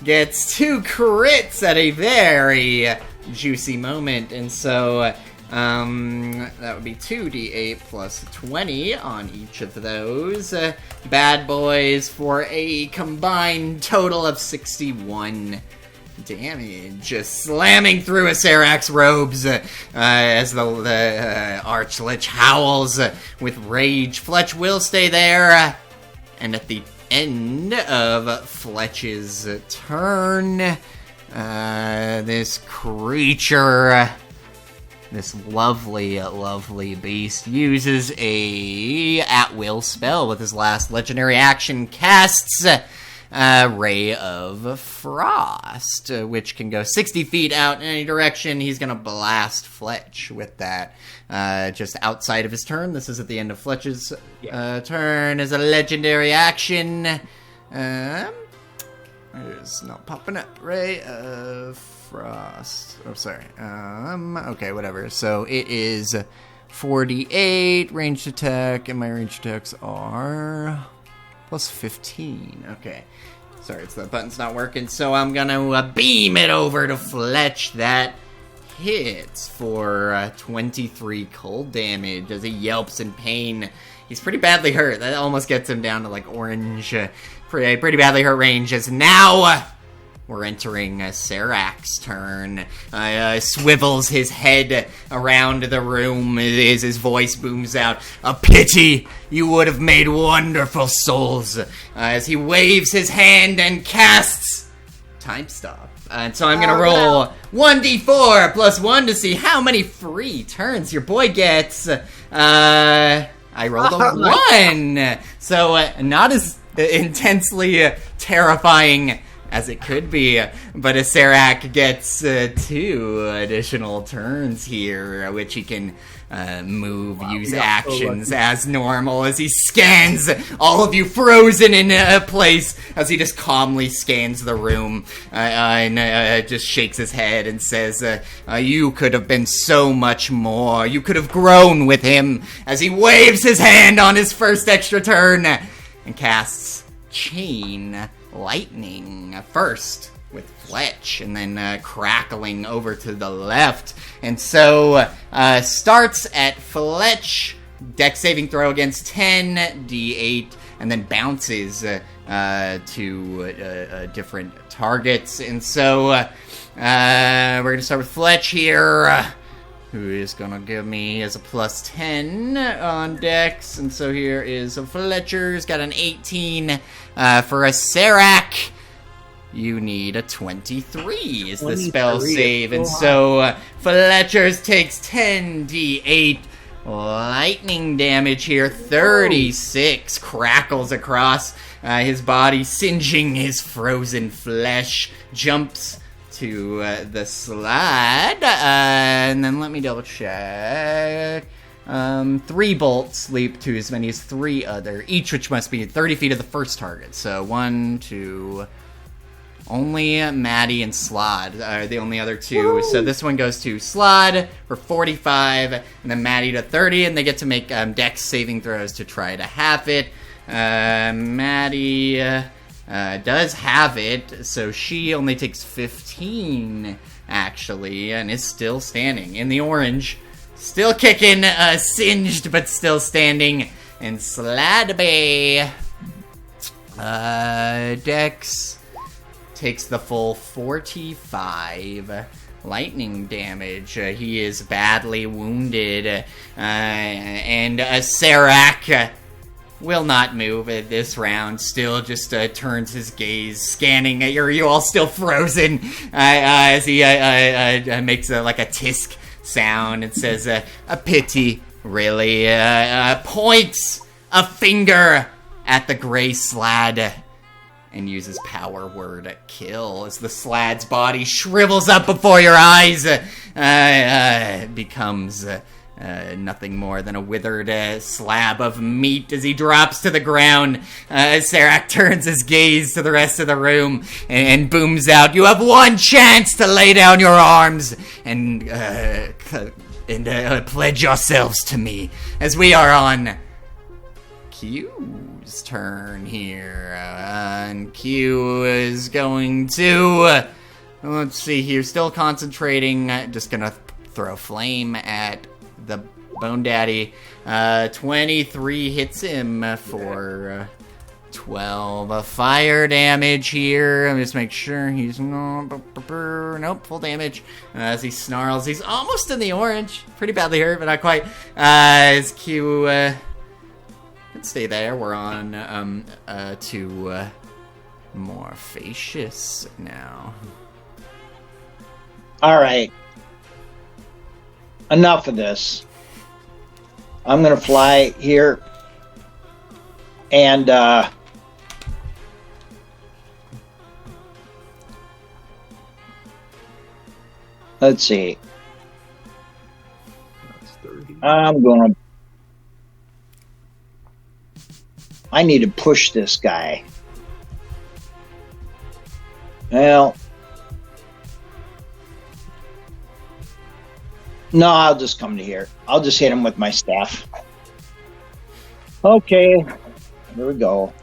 gets 2 crits at a very juicy moment. And so that would be 2d8 plus 20 on each of those bad boys for a combined total of 61 damage, slamming through a Serac's robes as the Archlich howls with rage. Fletch will stay there, and at the end of Fletch's turn, this creature, this lovely beast, uses a at-will spell with his last legendary action, casts Ray of Frost, which can go 60 feet out in any direction. He's going to blast Fletch with that just outside of his turn. This is at the end of Fletch's turn as a legendary action. It's not popping up. Ray of Frost. Oh, sorry. Okay, whatever. So it is 48 ranged attack, and my ranged attacks are Plus 15. Okay. Sorry, the button's not working, so I'm gonna beam it over to Fletch. That hits for 23 cold damage as he yelps in pain. He's pretty badly hurt. That almost gets him down to like orange, pretty badly hurt range. As now we're entering Serac's turn. Swivels his head around the room as his voice booms out. A pity you would have made wonderful souls. As he waves his hand and casts Time Stop. And so I'm going to roll 1d4 plus 1 to see how many free turns your boy gets. I rolled a 1. So not as intensely terrifying as it could be, but Serac gets 2 additional turns here, which he can use actions as normal as he scans all of you frozen in place as he just calmly scans the room and just shakes his head and says, you could have been so much more. You could have grown with him as he waves his hand on his first extra turn and casts Chain Lightning first with Fletch, and then crackling over to the left. And so starts at Fletch, dex saving throw against 10, d8, and then bounces to different targets. And so we're going to start with Fletch here, who is going to give me as a plus 10 on dex. And so here is a Fletcher's got an 18 for a Serac. You need a 23 is the spell save. And so Fletcher's takes 10d8 lightning damage here. 36 crackles across his body, singeing his frozen flesh. Jumps to the slide. And then let me double check. 3 bolts leap to as many as 3 other, each which must be 30 feet of the first target. So 1, 2... Only Maddie and Slod are the only other 2. Woo! So this one goes to Slod for 45, and then Maddie to 30, and they get to make dex saving throws to try to half it. Maddie does have it, so she only takes 15, actually, and is still standing in the orange. Still kicking, singed, but still standing. And Sladby, dex takes the full 45 lightning damage. He is badly wounded, and Serac will not move at this round. Still just turns his gaze, scanning at you all still frozen, as he makes like a tisk sound and says, a pity, really. Points a finger at the gray Slad and uses power word kill as the Slad's body shrivels up before your eyes, becomes nothing more than a withered slab of meat as he drops to the ground. Serac turns his gaze to the rest of the room and booms out, "You have one chance to lay down your arms and pledge yourselves to me," as we are on Q's turn here. And Q is going to, let's see here, still concentrating, just gonna throw flame at the Bone Daddy. 23 hits him for 12 fire damage here. Let me just make sure he's nope, full damage. As he snarls, he's almost in the orange, pretty badly hurt, but not quite. As Q let's stay there. We're on to more Facious now. All right. Enough of this. I'm going to fly here. And let's see. I need to push this guy. Well, no, I'll just come to here. I'll just hit him with my staff. Okay, here we go.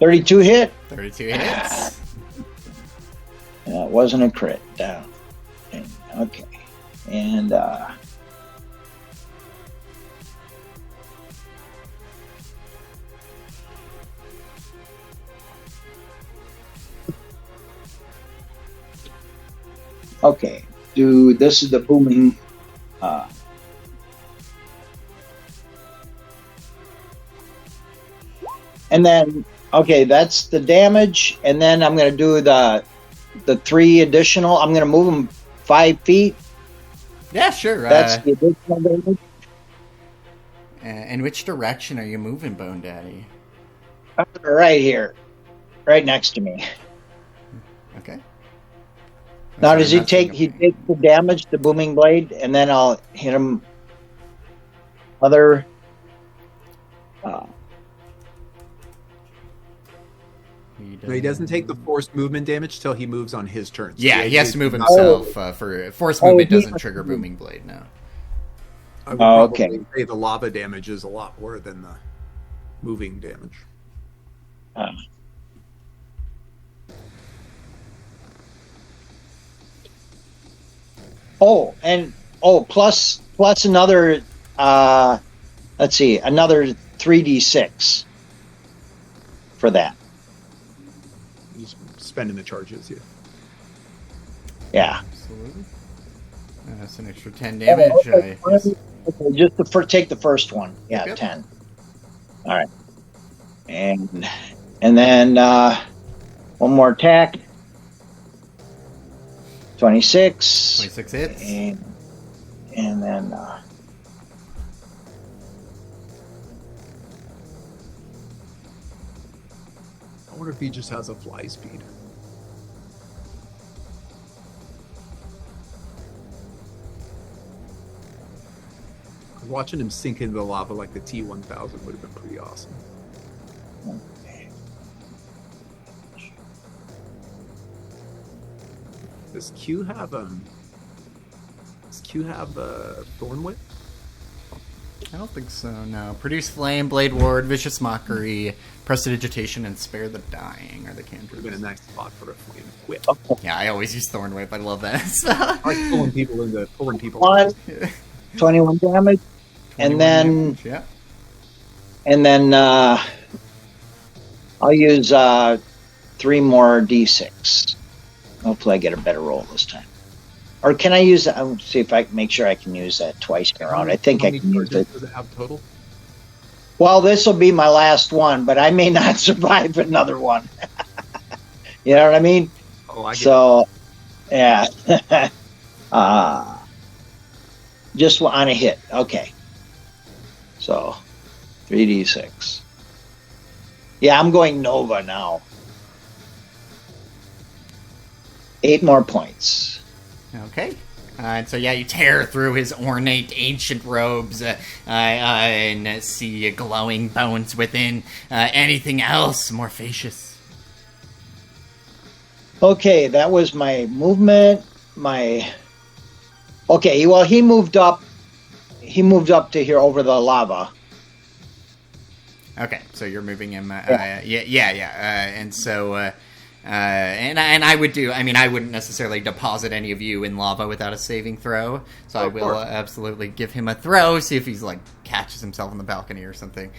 32 hit. 32 hits. It wasn't a crit. Down. Okay. And okay. This is the booming. And then, okay, that's the damage. And then I'm going to do the 3 additional. I'm going to move them 5 feet. Yeah, sure. That's the additional damage. In which direction are you moving, Bone Daddy? Right here. Right next to me. Okay. Now, does he take the damage, the booming blade, and then I'll hit him other... No, he doesn't take the forced movement damage till he moves on his turn. So yeah, he has to move himself. For forced movement doesn't trigger booming blade. No. I would probably say the lava damage is a lot more than the moving damage. Plus another. Let's see, another 3d6 for that. He's spending the charges, yeah. Yeah. Absolutely. That's an extra 10 damage. Okay, just take the first one. Yeah, Yep. 10. All right. And then one more attack. 26. 26 hits. And then I wonder if he just has a fly speed. Watching him sink into the lava like the T-1000 would have been pretty awesome. Does Q have Thorn Whip? I don't think so, no. Produce Flame, Blade Ward, Vicious Mockery, Prestidigitation, and Spare the Dying are the cantrips. Would have been a nice spot for a Flame Whip. Yeah, I always use Thorn Whip. I love that. I like pulling people. 21 damage. And then damage, yeah. And then I'll use 3 more d6. Hopefully I get a better roll this time. Or can I use that? I'll see if I can make sure I can use that twice in a round. I think I can use it. Does it have total? Well, this will be my last one, but I may not survive another one. You know what I mean? Oh, I get so, yeah. Just on a hit. Okay. So, 3d6. Yeah, I'm going Nova now. 8 more points. Okay. And so, yeah, you tear through his ornate ancient robes and see glowing bones within. Anything else more facious? Okay, that was my movement. Okay, well, he moved up. He moved up to here over the lava. Okay, so you're moving him. And so... and I would do. I mean, I wouldn't necessarily deposit any of you in lava without a saving throw. So I will absolutely give him a throw. See if he's like catches himself on the balcony or something.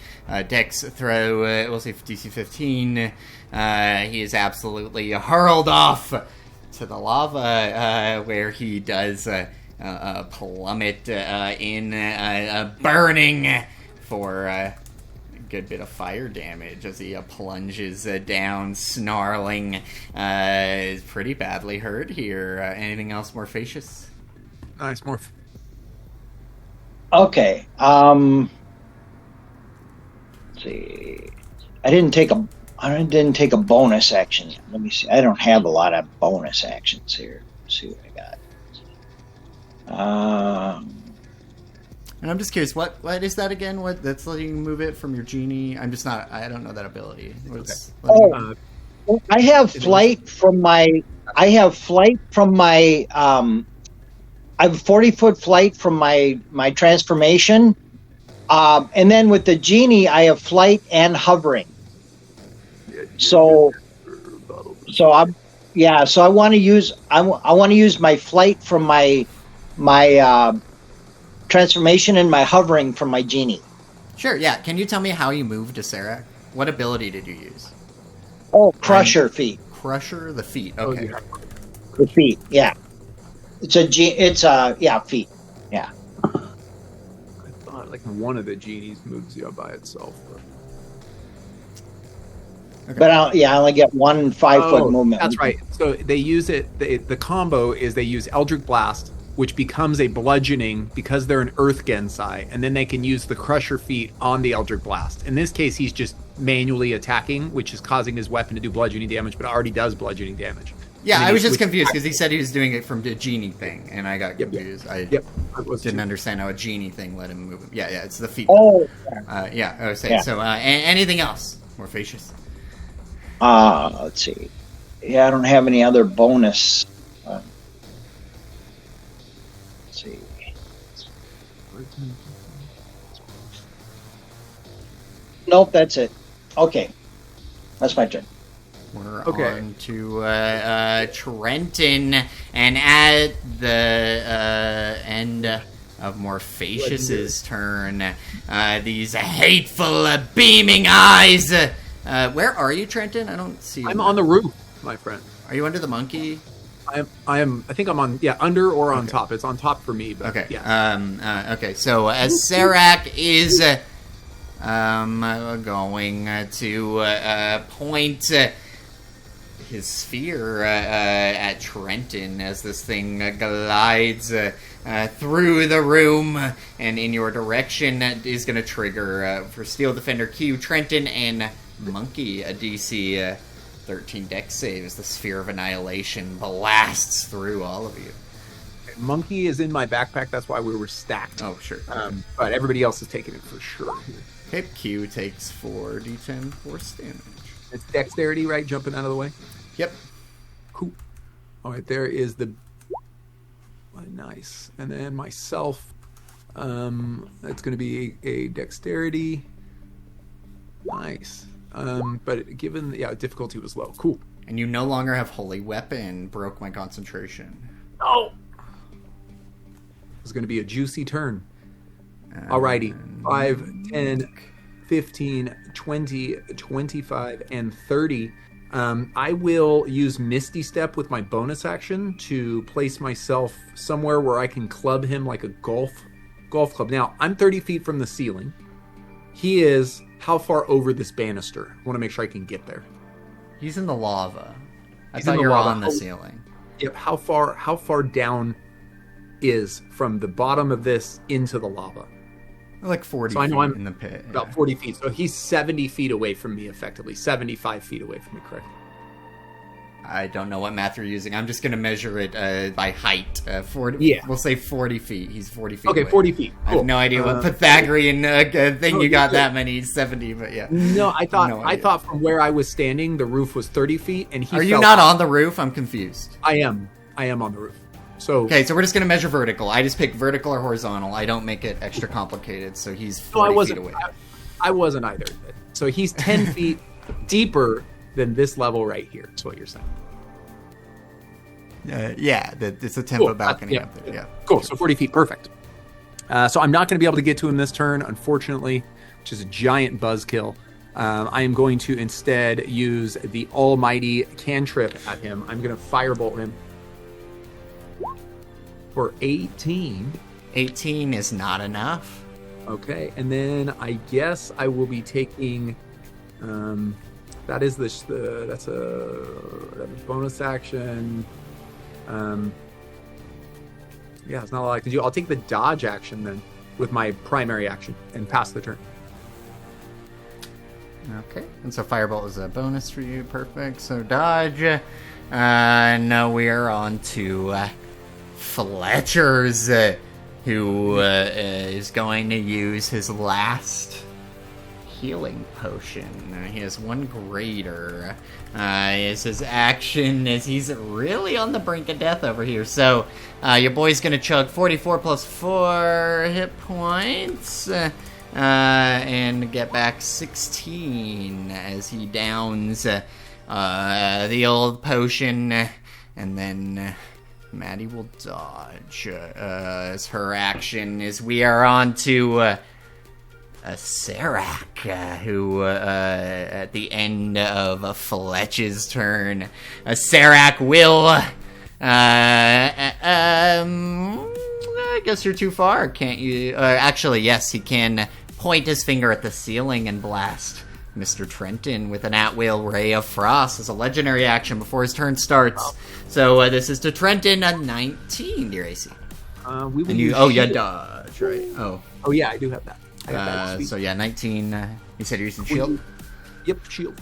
Dex throw. We'll see if DC 15. He is absolutely hurled off to the lava, where he does plummet in burning for. Good bit of fire damage as he plunges down, snarling. Is pretty badly hurt here. Anything else more facious? Nice, more. Okay. Let's see. I didn't take a bonus action. Let me see. I don't have a lot of bonus actions here. Let's see what I got. And I'm just curious, what is that again? What that's letting you move it from your genie? I don't know that ability. I have flight from my. I have 40-foot flight from my transformation, and then with the genie, I have flight and hovering. So I'm so I want to use my flight from my transformation and my hovering from my genie. Sure, yeah. Can you tell me how you moved to Serac? What ability did you use? Oh, Crusher feet. Crusher the feet. Okay. Oh, yeah. The feet, yeah. It's feet. Yeah. I thought like one of the genies moves you by itself. Okay. But I only get 1 5-foot movement. That's right. So they use it. The combo is they use Eldritch Blast, which becomes a bludgeoning because they're an Earth Gensai, and then they can use the Crusher feat on the Eldritch Blast. In this case, he's just manually attacking, which is causing his weapon to do bludgeoning damage, but it already does bludgeoning damage. Yeah, I was just confused because he said he was doing it from the genie thing, and I got confused. I didn't understand how a genie thing let him move. Yeah, it's the feet. Oh. Yeah, I was saying. Yeah. So, anything else? Morphacious? Let's see. Yeah, I don't have any other bonus. Let's see. Nope, that's it. Okay. That's my turn. We're on to Trenton, and at the end of Morphacious's turn, these hateful beaming eyes. Where are you, Trenton? I don't see you. I'm on the roof, my friend. Are you under the monkey? I am. I think I'm on. Yeah, under or on top. It's on top for me. But okay. Yeah. Okay. So as Serac is going to point his sphere at Trenton as this thing glides through the room and in your direction, that is going to trigger for Steel Defender Q, Trenton, and Monkey a DC 13 dex save as the Sphere of Annihilation blasts through all of you. Monkey is in my backpack, that's why we were stacked. Oh, sure. But everybody else is taking it for sure. Okay, Q takes 4d10 force damage. It's dexterity, right? Jumping out of the way? Yep. Cool. All right, there is the... Nice. And then myself, that's going to be a dexterity. Nice. But given... difficulty was low. Cool. And you no longer have Holy Weapon. Broke my concentration. Oh! It's going to be a juicy turn. Alrighty. 5, 10, 15, 20, 25, and 30. I will use Misty Step with my bonus action to place myself somewhere where I can club him like a golf club. Now, I'm 30 feet from the ceiling. He is how far over this banister? I want to make sure I can get there. He's in the lava. I thought you were on the ceiling. Yep. How far down is from the bottom of this into the lava? Like 40 feet I know I'm in the pit. About 40 feet. So he's 70 feet away from me, effectively. 75 feet away from me, correct? I don't know what math you're using. I'm just going to measure it by height. 40. Yeah. We'll say 40 feet. He's 40 feet Okay, away. 40 feet. Cool. I have no idea what Pythagorean thing you got that many. He's 70, but yeah. No, I thought from where I was standing, the roof was 30 feet, and he Are you not on the roof? I'm confused. I am on the roof. So okay, so we're just going to measure vertical. I just pick vertical or horizontal. I don't make it extra complicated, so he's 40 feet away. I wasn't either. So he's 10 feet deeper than this level right here, is what you're saying. It's a 10-foot balcony up there. Yeah. Cool, so 40 feet, perfect. So I'm not going to be able to get to him this turn, unfortunately, which is a giant buzzkill. I am going to instead use the almighty cantrip at him. I'm going to firebolt him. For 18. 18 is not enough. Okay, and then I guess I will be taking. That's a bonus action. It's not a lot I can do. I'll take the dodge action then with my primary action and pass the turn. Okay, and so firebolt is a bonus for you. Perfect. So dodge. Now we are on to Fletcher's, who is going to use his last healing potion. He has one greater. Is his action as he's really on the brink of death over here. So your boy's going to chug 44 plus 4 hit points. and get back 16 as he downs the old potion, and then Maddie will dodge as her action is we are on to a Serac, who at the end of Fletch's turn, a Serac will I guess you're too far, can't you? Actually, yes, he can point his finger at the ceiling and blast Mr. Trenton with an at-will Ray of Frost as a legendary action before his turn starts. So this is to Trenton, a 19, dear AC. We will and you, yeah, dodge, right? Oh yeah, I do have that. I got that. So yeah, 19. You said you're using shield? Yep, shield.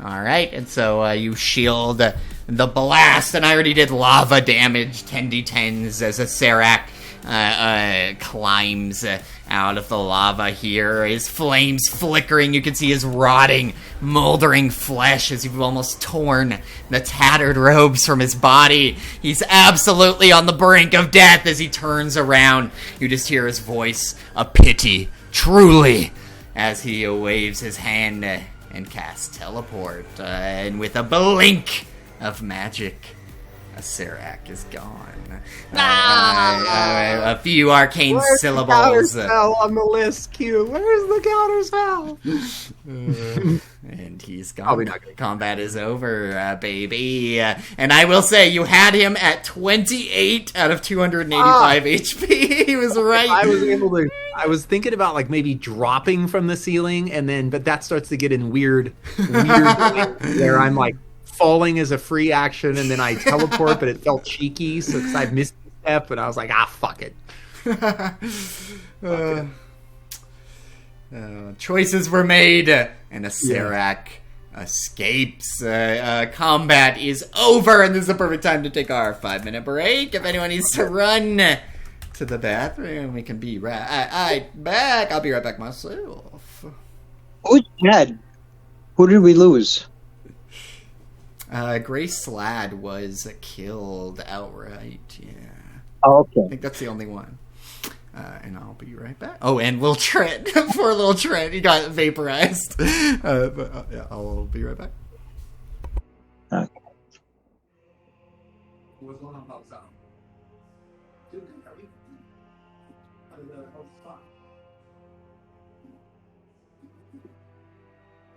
All right, and so you shield the blast, and I already did lava damage, 10d10s as a Serac climbs out of the lava here. His flames flickering. You can see his rotting, moldering flesh as you've almost torn the tattered robes from his body. He's absolutely on the brink of death as he turns around. You just hear his voice, a pity, truly, as he waves his hand and casts teleport. And with a blink of magic, a Serac is gone. A few arcane syllables. The counterspell on the list, Q. Where's the counterspell? And he's gone. Combat is over, baby. And I will say, you had him at 28 out of 285 HP. He was right. I was thinking about like maybe dropping from the ceiling, but that starts to get in weird where I'm like falling as a free action, and then I teleport, but it felt cheeky, so because I missed a step, and I was like, fuck it. Choices were made, and a Serac escapes. Combat is over, and this is the perfect time to take our 5-minute break. If anyone needs to run to the bathroom, we can be back. I'll be right back myself. Who's dead? Who did we lose? Grace Slad was killed outright, yeah. Oh, okay. I think that's the only one. And I'll be right back. Oh, and Lil Trent. Poor Lil Trent. He got vaporized. Yeah, I'll be right back. Okay. What's going on outside?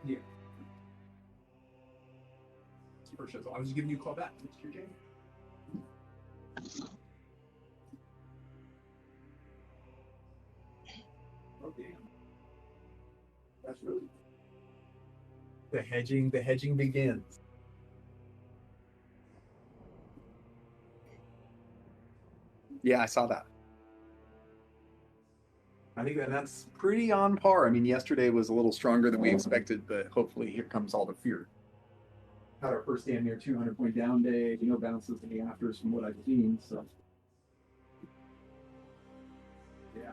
Yeah. For sure. So I was just giving you a call back, Mr. James. Okay. That's really the hedging begins. Yeah, I saw that. I think that's pretty on par. I mean, yesterday was a little stronger than we expected, but hopefully here comes all the fear. Had our first damn near 200 point down day, bounces in the afters from what I've seen, so. Yeah.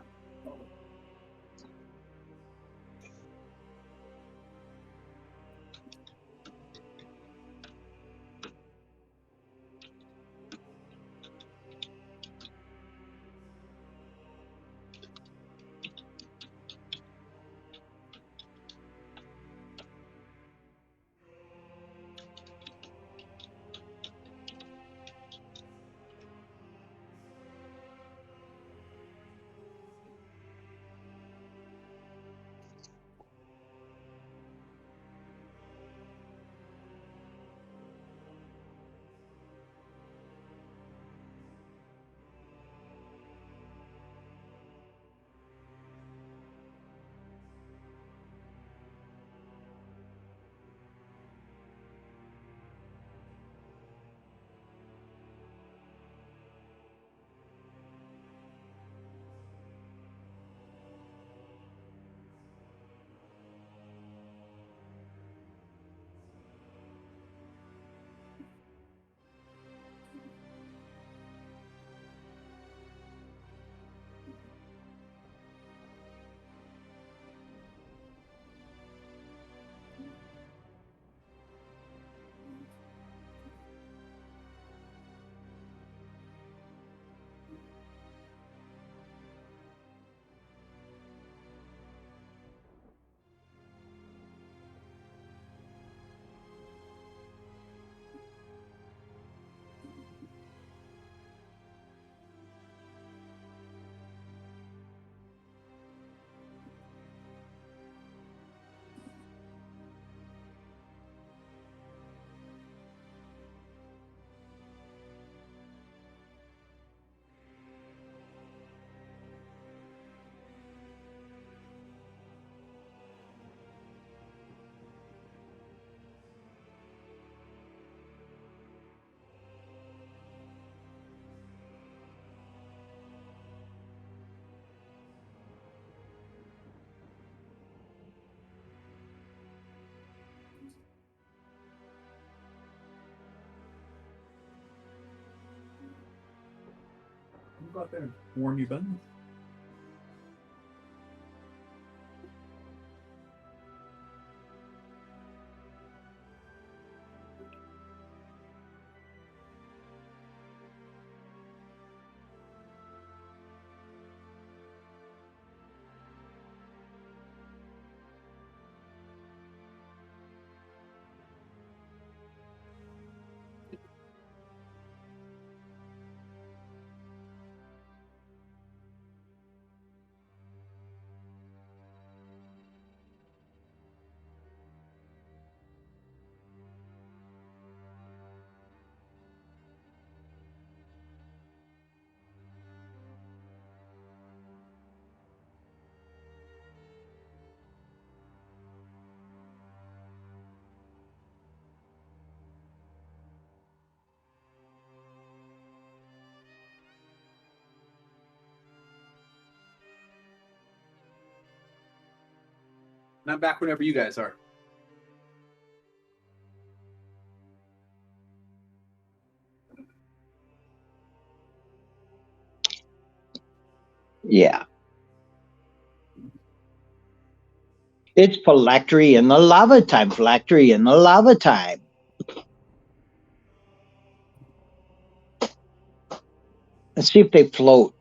go out there and warm your buns. And I'm back whenever you guys are. Yeah. It's phylactery in the lava time. Phylactery in the lava time. Let's see if they float.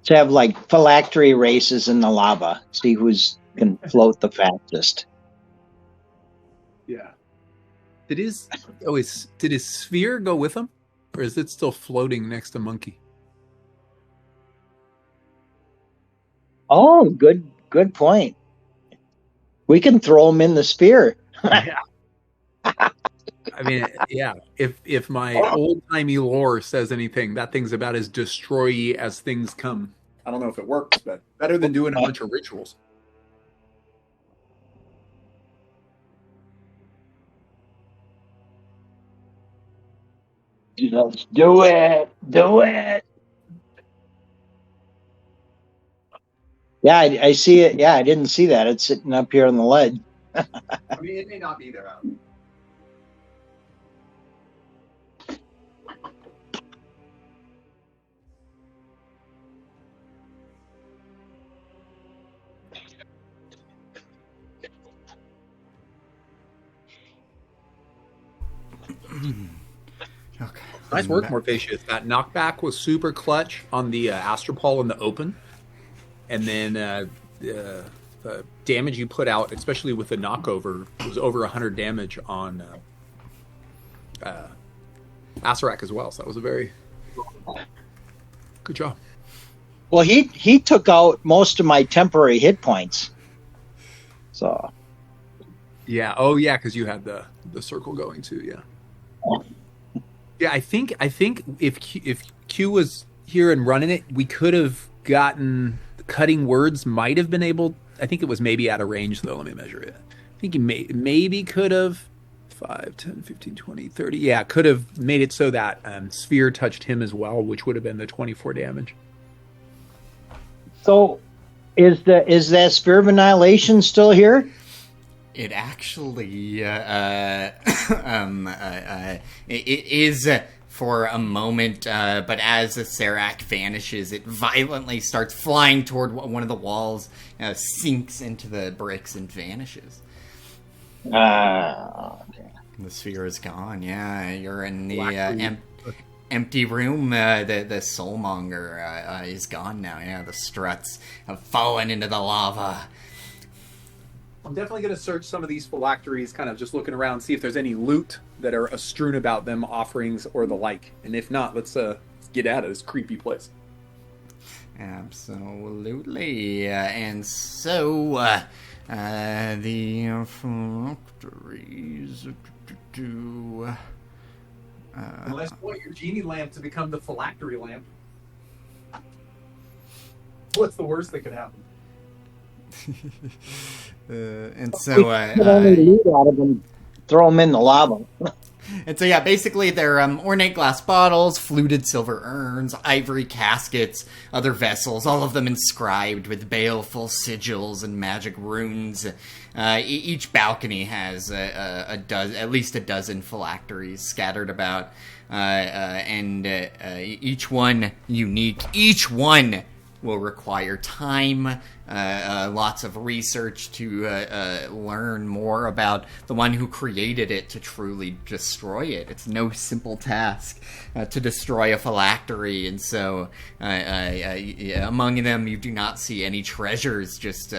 To have like phylactery races in the lava. See who's can float the fastest. Yeah. Did his sphere go with him? Or is it still floating next to Monkey? Oh, good point. We can throw him in the sphere. Yeah. I mean, yeah. If my old-timey lore says anything, that thing's about as destroy-y as things come. I don't know if it works, but better than doing a bunch of rituals. Let's do it. Do it. Yeah, I see it. Yeah, I didn't see that. It's sitting up here on the ledge. I mean, it may not be there. Okay. Nice work, Morpheus. That knockback was super clutch on the Astropol in the open. And then the damage you put out, especially with the knockover, was over 100 damage on Acerak as well. So that was a very good job. Well, he took out most of my temporary hit points. So. Yeah. Oh, yeah, because you had the circle going too. Yeah. Yeah, I think if Q was here and running it, we could have gotten cutting words. Might have been able. I think it was maybe out of range though. Let me measure it. I think he maybe could have 5, 10, 15, 20, 30. Yeah, could have made it so that sphere touched him as well, which would have been the 24 damage. So, is that Sphere of Annihilation still here? It actually, it is for a moment, but as the Serac vanishes, it violently starts flying toward one of the walls, sinks into the bricks, and vanishes. Okay. The sphere is gone. Yeah, you're in the empty room. The soulmonger is gone now. Yeah, the struts have fallen into the lava. I'm definitely going to search some of these phylacteries, kind of just looking around, see if there's any loot that are strewn about them, offerings or the like. And if not, let's get out of this creepy place. Absolutely. And so, the phylacteries do... Unless you want your genie lamp to become the phylactery lamp. What's the worst that could happen? And so, loot out of them, throw them in the lava. And so, yeah, basically they're ornate glass bottles, fluted silver urns, ivory caskets, other vessels, all of them inscribed with baleful sigils and magic runes. Each balcony has at least a dozen phylacteries scattered about, and each one unique. Each one will require time, lots of research to learn more about the one who created it to truly destroy it. It's no simple task to destroy a phylactery, and so among them you do not see any treasures, just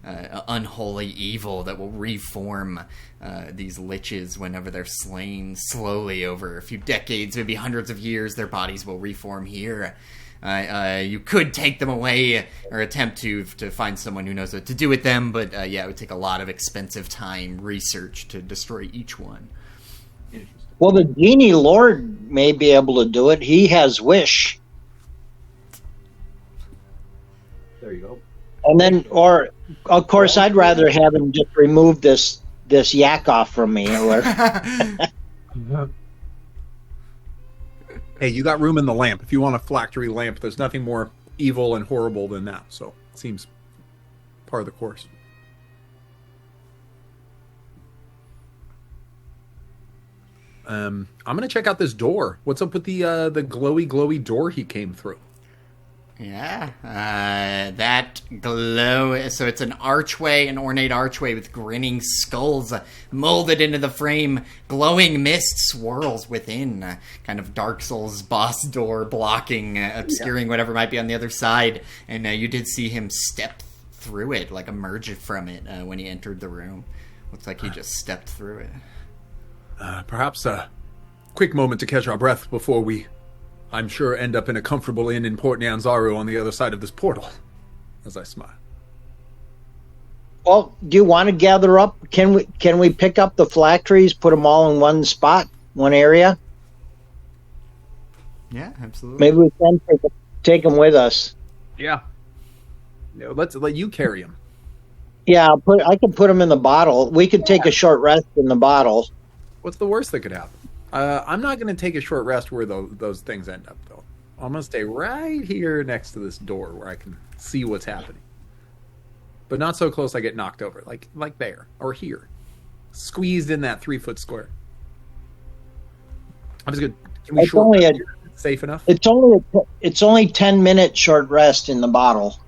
unholy evil that will reform these liches whenever they're slain slowly over a few decades, maybe hundreds of years. Their bodies will reform here. You could take them away or attempt to find someone who knows what to do with them, but it would take a lot of expensive time, research to destroy each one. Well, the Genie Lord may be able to do it. He has wish. There you go. And then, or of course, I'd rather have him just remove this yak off from me. Or hey, you got room in the lamp. If you want a phylactery lamp, there's nothing more evil and horrible than that. So it seems part of the course. I'm gonna check out this door. What's up with the glowy door he came through? Yeah, that glow. So it's an archway, an ornate archway with grinning skulls molded into the frame. Glowing mist swirls within, kind of Dark Souls boss door blocking, obscuring whatever might be on the other side. And you did see him step through it, like emerge from it when he entered the room. Looks like he just stepped through it. Perhaps a quick moment to catch our breath before we, I'm sure, end up in a comfortable inn in Port Nyanzaru on the other side of this portal. As I smile. well, do you want to gather up? Can we pick up the phylacteries, put them all in one spot, one area? Yeah, absolutely. Maybe we can take them with us. Yeah. No, let you carry them. Yeah, I can put them in the bottle. We could take a short rest in the bottle. What's the worst that could happen? I'm not going to take a short rest where those things end up, though. I'm going to stay right here next to this door where I can see what's happening. But not so close I get knocked over, like there, or here. Squeezed in that 3-foot square. I'm just good. Can we short rest here? Safe enough? It's only 10-minute short rest in the bottle.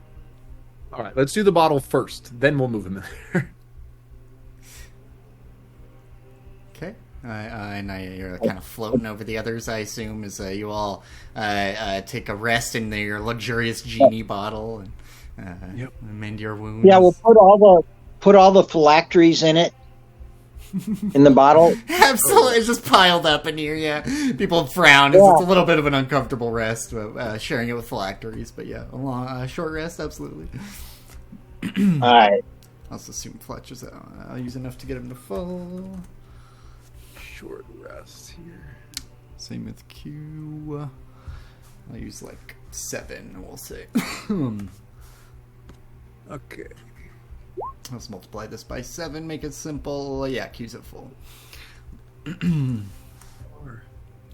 All right, let's do the bottle first. Then we'll move him in there. Okay. And you're kind of floating over the others, I assume, as you all take a rest in your luxurious genie bottle and mend your wounds. Yeah, we'll put all the phylacteries in it. In the bottle. Absolutely, it's just piled up in here. Yeah, people frown. It's a little bit of an uncomfortable rest, sharing it with phylacteries. But yeah, a long, short rest, absolutely. All right. I'll just assume Fletcher's. I'll use enough to get him to full. Short rest here. Same with Q. I'll use like 7. We'll say. Okay. Let's multiply this by 7, make it simple. Yeah, Q's at full. We're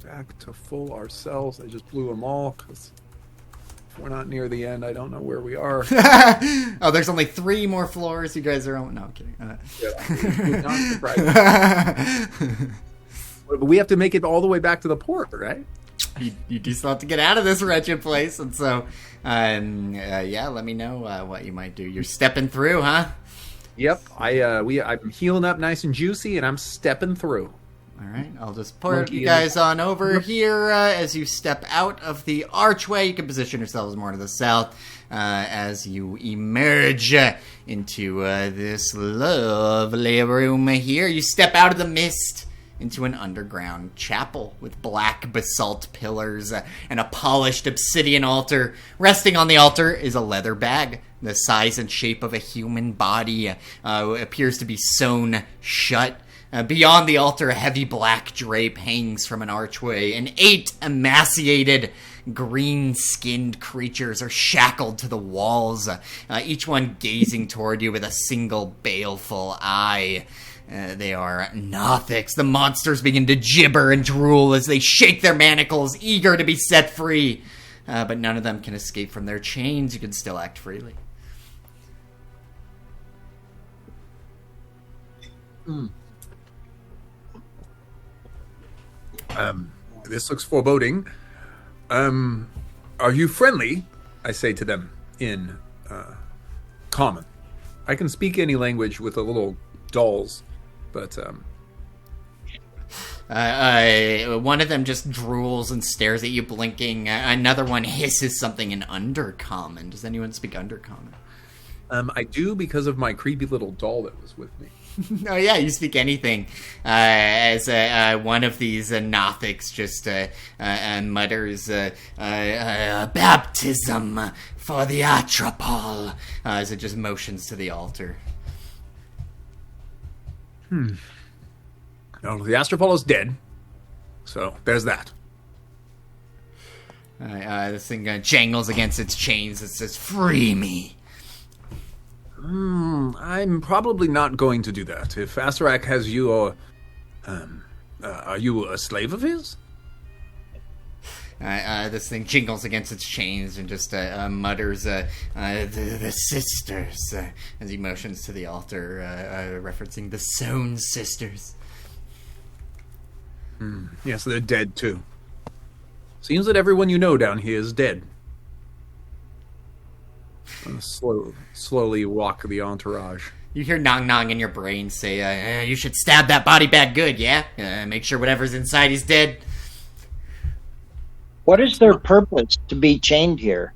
back to full ourselves. I just blew them all because if we're not near the end, I don't know where we are. Oh, there's only 3 more floors. You guys are on. No, I'm kidding. Not surprising. But we have to make it all the way back to the port, right? You do still have to get out of this wretched place, and so, let me know what you might do. You're stepping through, huh? Yep, I'm healing up nice and juicy, and I'm stepping through. All right, I'll just port you guys on over here as you step out of the archway. You can position yourselves more to the south as you emerge into this lovely room here. You step out of the mist into an underground chapel with black basalt pillars and a polished obsidian altar. Resting on the altar is a leather bag, the size and shape of a human body, appears to be sewn shut. Beyond the altar, a heavy black drape hangs from an archway, and 8 emaciated, green-skinned creatures are shackled to the walls, each one gazing toward you with a single baleful eye. They are Nothics. The monsters begin to gibber and drool as they shake their manacles, eager to be set free. But none of them can escape from their chains. You can still act freely. This looks foreboding. Are you friendly? I say to them in common. I can speak any language with the little dolls, but one of them just drools and stares at you, blinking. Another one hisses something in Undercommon. Does anyone speak Undercommon? I do, because of my creepy little doll that was with me. Oh yeah, you speak anything. As one of these Nothics just mutters, "Baptism for the Atropol," as it just motions to the altar. Well, the Astropol is dead, so there's that. This thing jangles against its chains. It says, "Free me." I'm probably not going to do that. If Asarak has you, or are you a slave of his? This thing jingles against its chains and just mutters, the sisters, as he motions to the altar, referencing the Sown sisters. Yes, they're dead too. Seems that everyone you know down here is dead. Slowly walk the entourage. You hear Nong Nong in your brain say, you should stab that body bag good, yeah? Make sure whatever's inside is dead. What is their purpose to be chained here?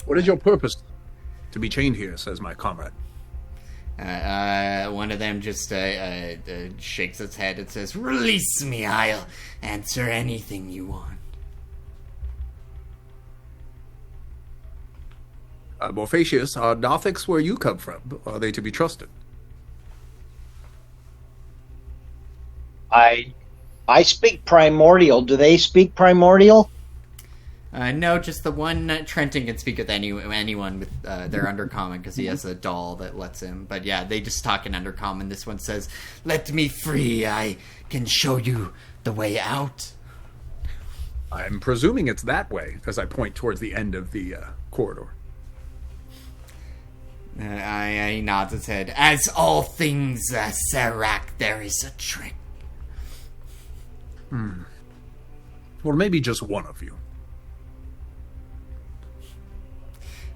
What is your purpose to be chained here, says my comrade. One of them just shakes its head and says, "Release me, I'll answer anything you want." Morphacius, are Nothics where you come from? Are they to be trusted? I speak Primordial. Do they speak Primordial? No, just the one Trenton can speak with anyone with their Undercommon, because he has a doll that lets him. But yeah, they just talk in Undercommon. This one says, "Let me free. I can show you the way out." I'm presuming it's that way, as I point towards the end of the corridor. He nods his head. "As all things, Serac, there is a trick." Or maybe just one of you.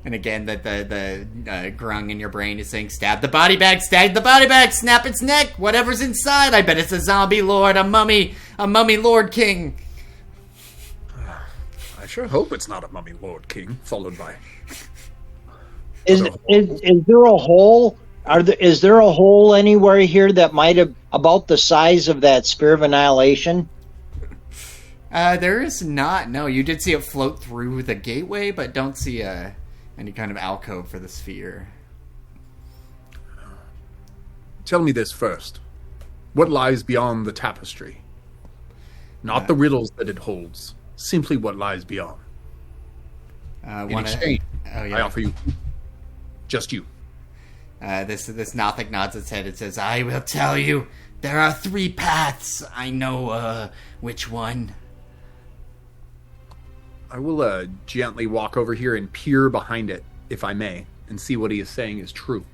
And again, the grung in your brain is saying, "Stab the body bag, stab the body bag, snap its neck, whatever's inside. I bet it's a zombie lord, a mummy lord king." I sure hope it's not a mummy lord king, followed by... Is there a hole? Is there a hole anywhere here that might have about the size of that Spear of Annihilation? There is not. No, you did see it float through the gateway, but don't see any kind of alcove for the sphere. Tell me this first. What lies beyond the tapestry? Not the riddles that it holds. Simply what lies beyond. In exchange, I offer you... just you. This Nothic nods its head and says, "I will tell you. There are 3 paths. I know which one." I will gently walk over here and peer behind it, if I may, and see what he is saying is true.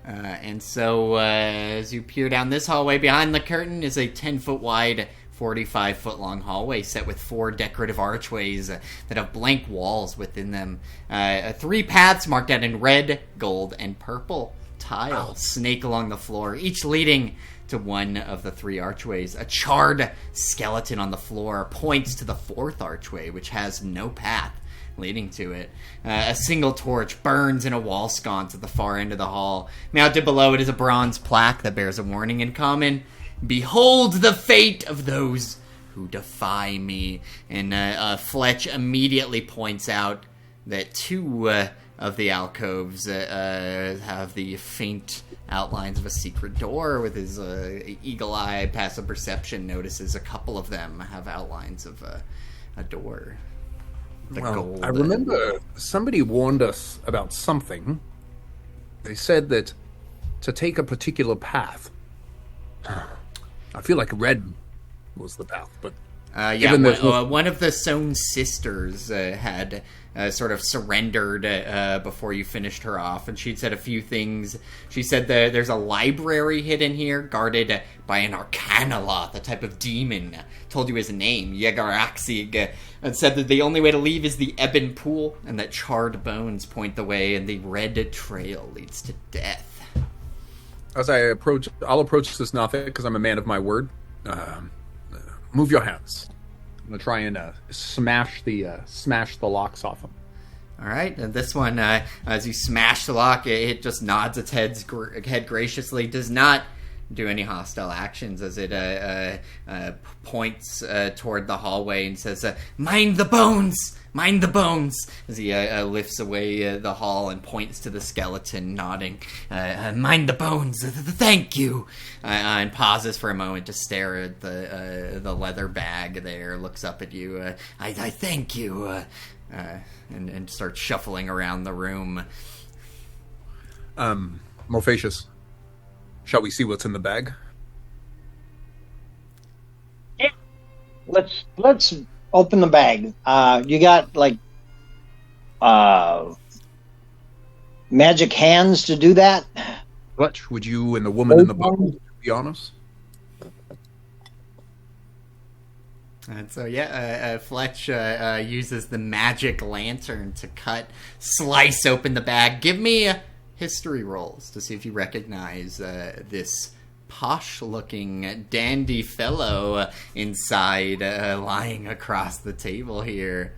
And so, as you peer down this hallway, behind the curtain is a 10-foot wide, 45-foot long hallway set with 4 decorative archways that have blank walls within them. 3 paths marked out in red, gold, and purple tiles snake along the floor, each leading to one of the 3 archways. A charred skeleton on the floor points to the 4th archway, which has no path leading to it. A single torch burns in a wall sconce at the far end of the hall. Mounted below it is a bronze plaque that bears a warning in common: "Behold the fate of those who defy me." And Fletch immediately points out that 2 of the alcoves have the faint outlines of a secret door. With his eagle-eye passive perception, notices a couple of them have outlines of a door. Gold. I remember somebody warned us about something. They said that to take a particular path. I feel like red was the path, but one of the Sohn sisters had sort of surrendered before you finished her off, and she'd said a few things. She said that there's a library hidden here, guarded by an Arcanoloth, a type of demon. Told you his name, Yegaraxig, and said that the only way to leave is the Ebon Pool, and that charred bones point the way, and the red trail leads to death. As I approach, I'll approach this Nothic because I'm a man of my word. Move your hands. I'm gonna try and smash the locks off him. All right, and this one, as you smash the lock, it just nods its head graciously, does not do any hostile actions as it points toward the hallway and says, "Mind the bones! Mind the bones!" As he lifts away the hall and points to the skeleton, nodding. "Mind the bones! Thank you!" And pauses for a moment to stare at the leather bag there, looks up at you. I thank you. And starts shuffling around the room. Morphacious, shall we see what's in the bag? Yeah. Let's open the bag. You got like magic hands to do that? Fletch, would you and the woman in the box be honest? And so, Fletch uses the magic lantern to slice open the bag. Give me history rolls to see if you recognize this posh-looking dandy fellow inside, lying across the table here.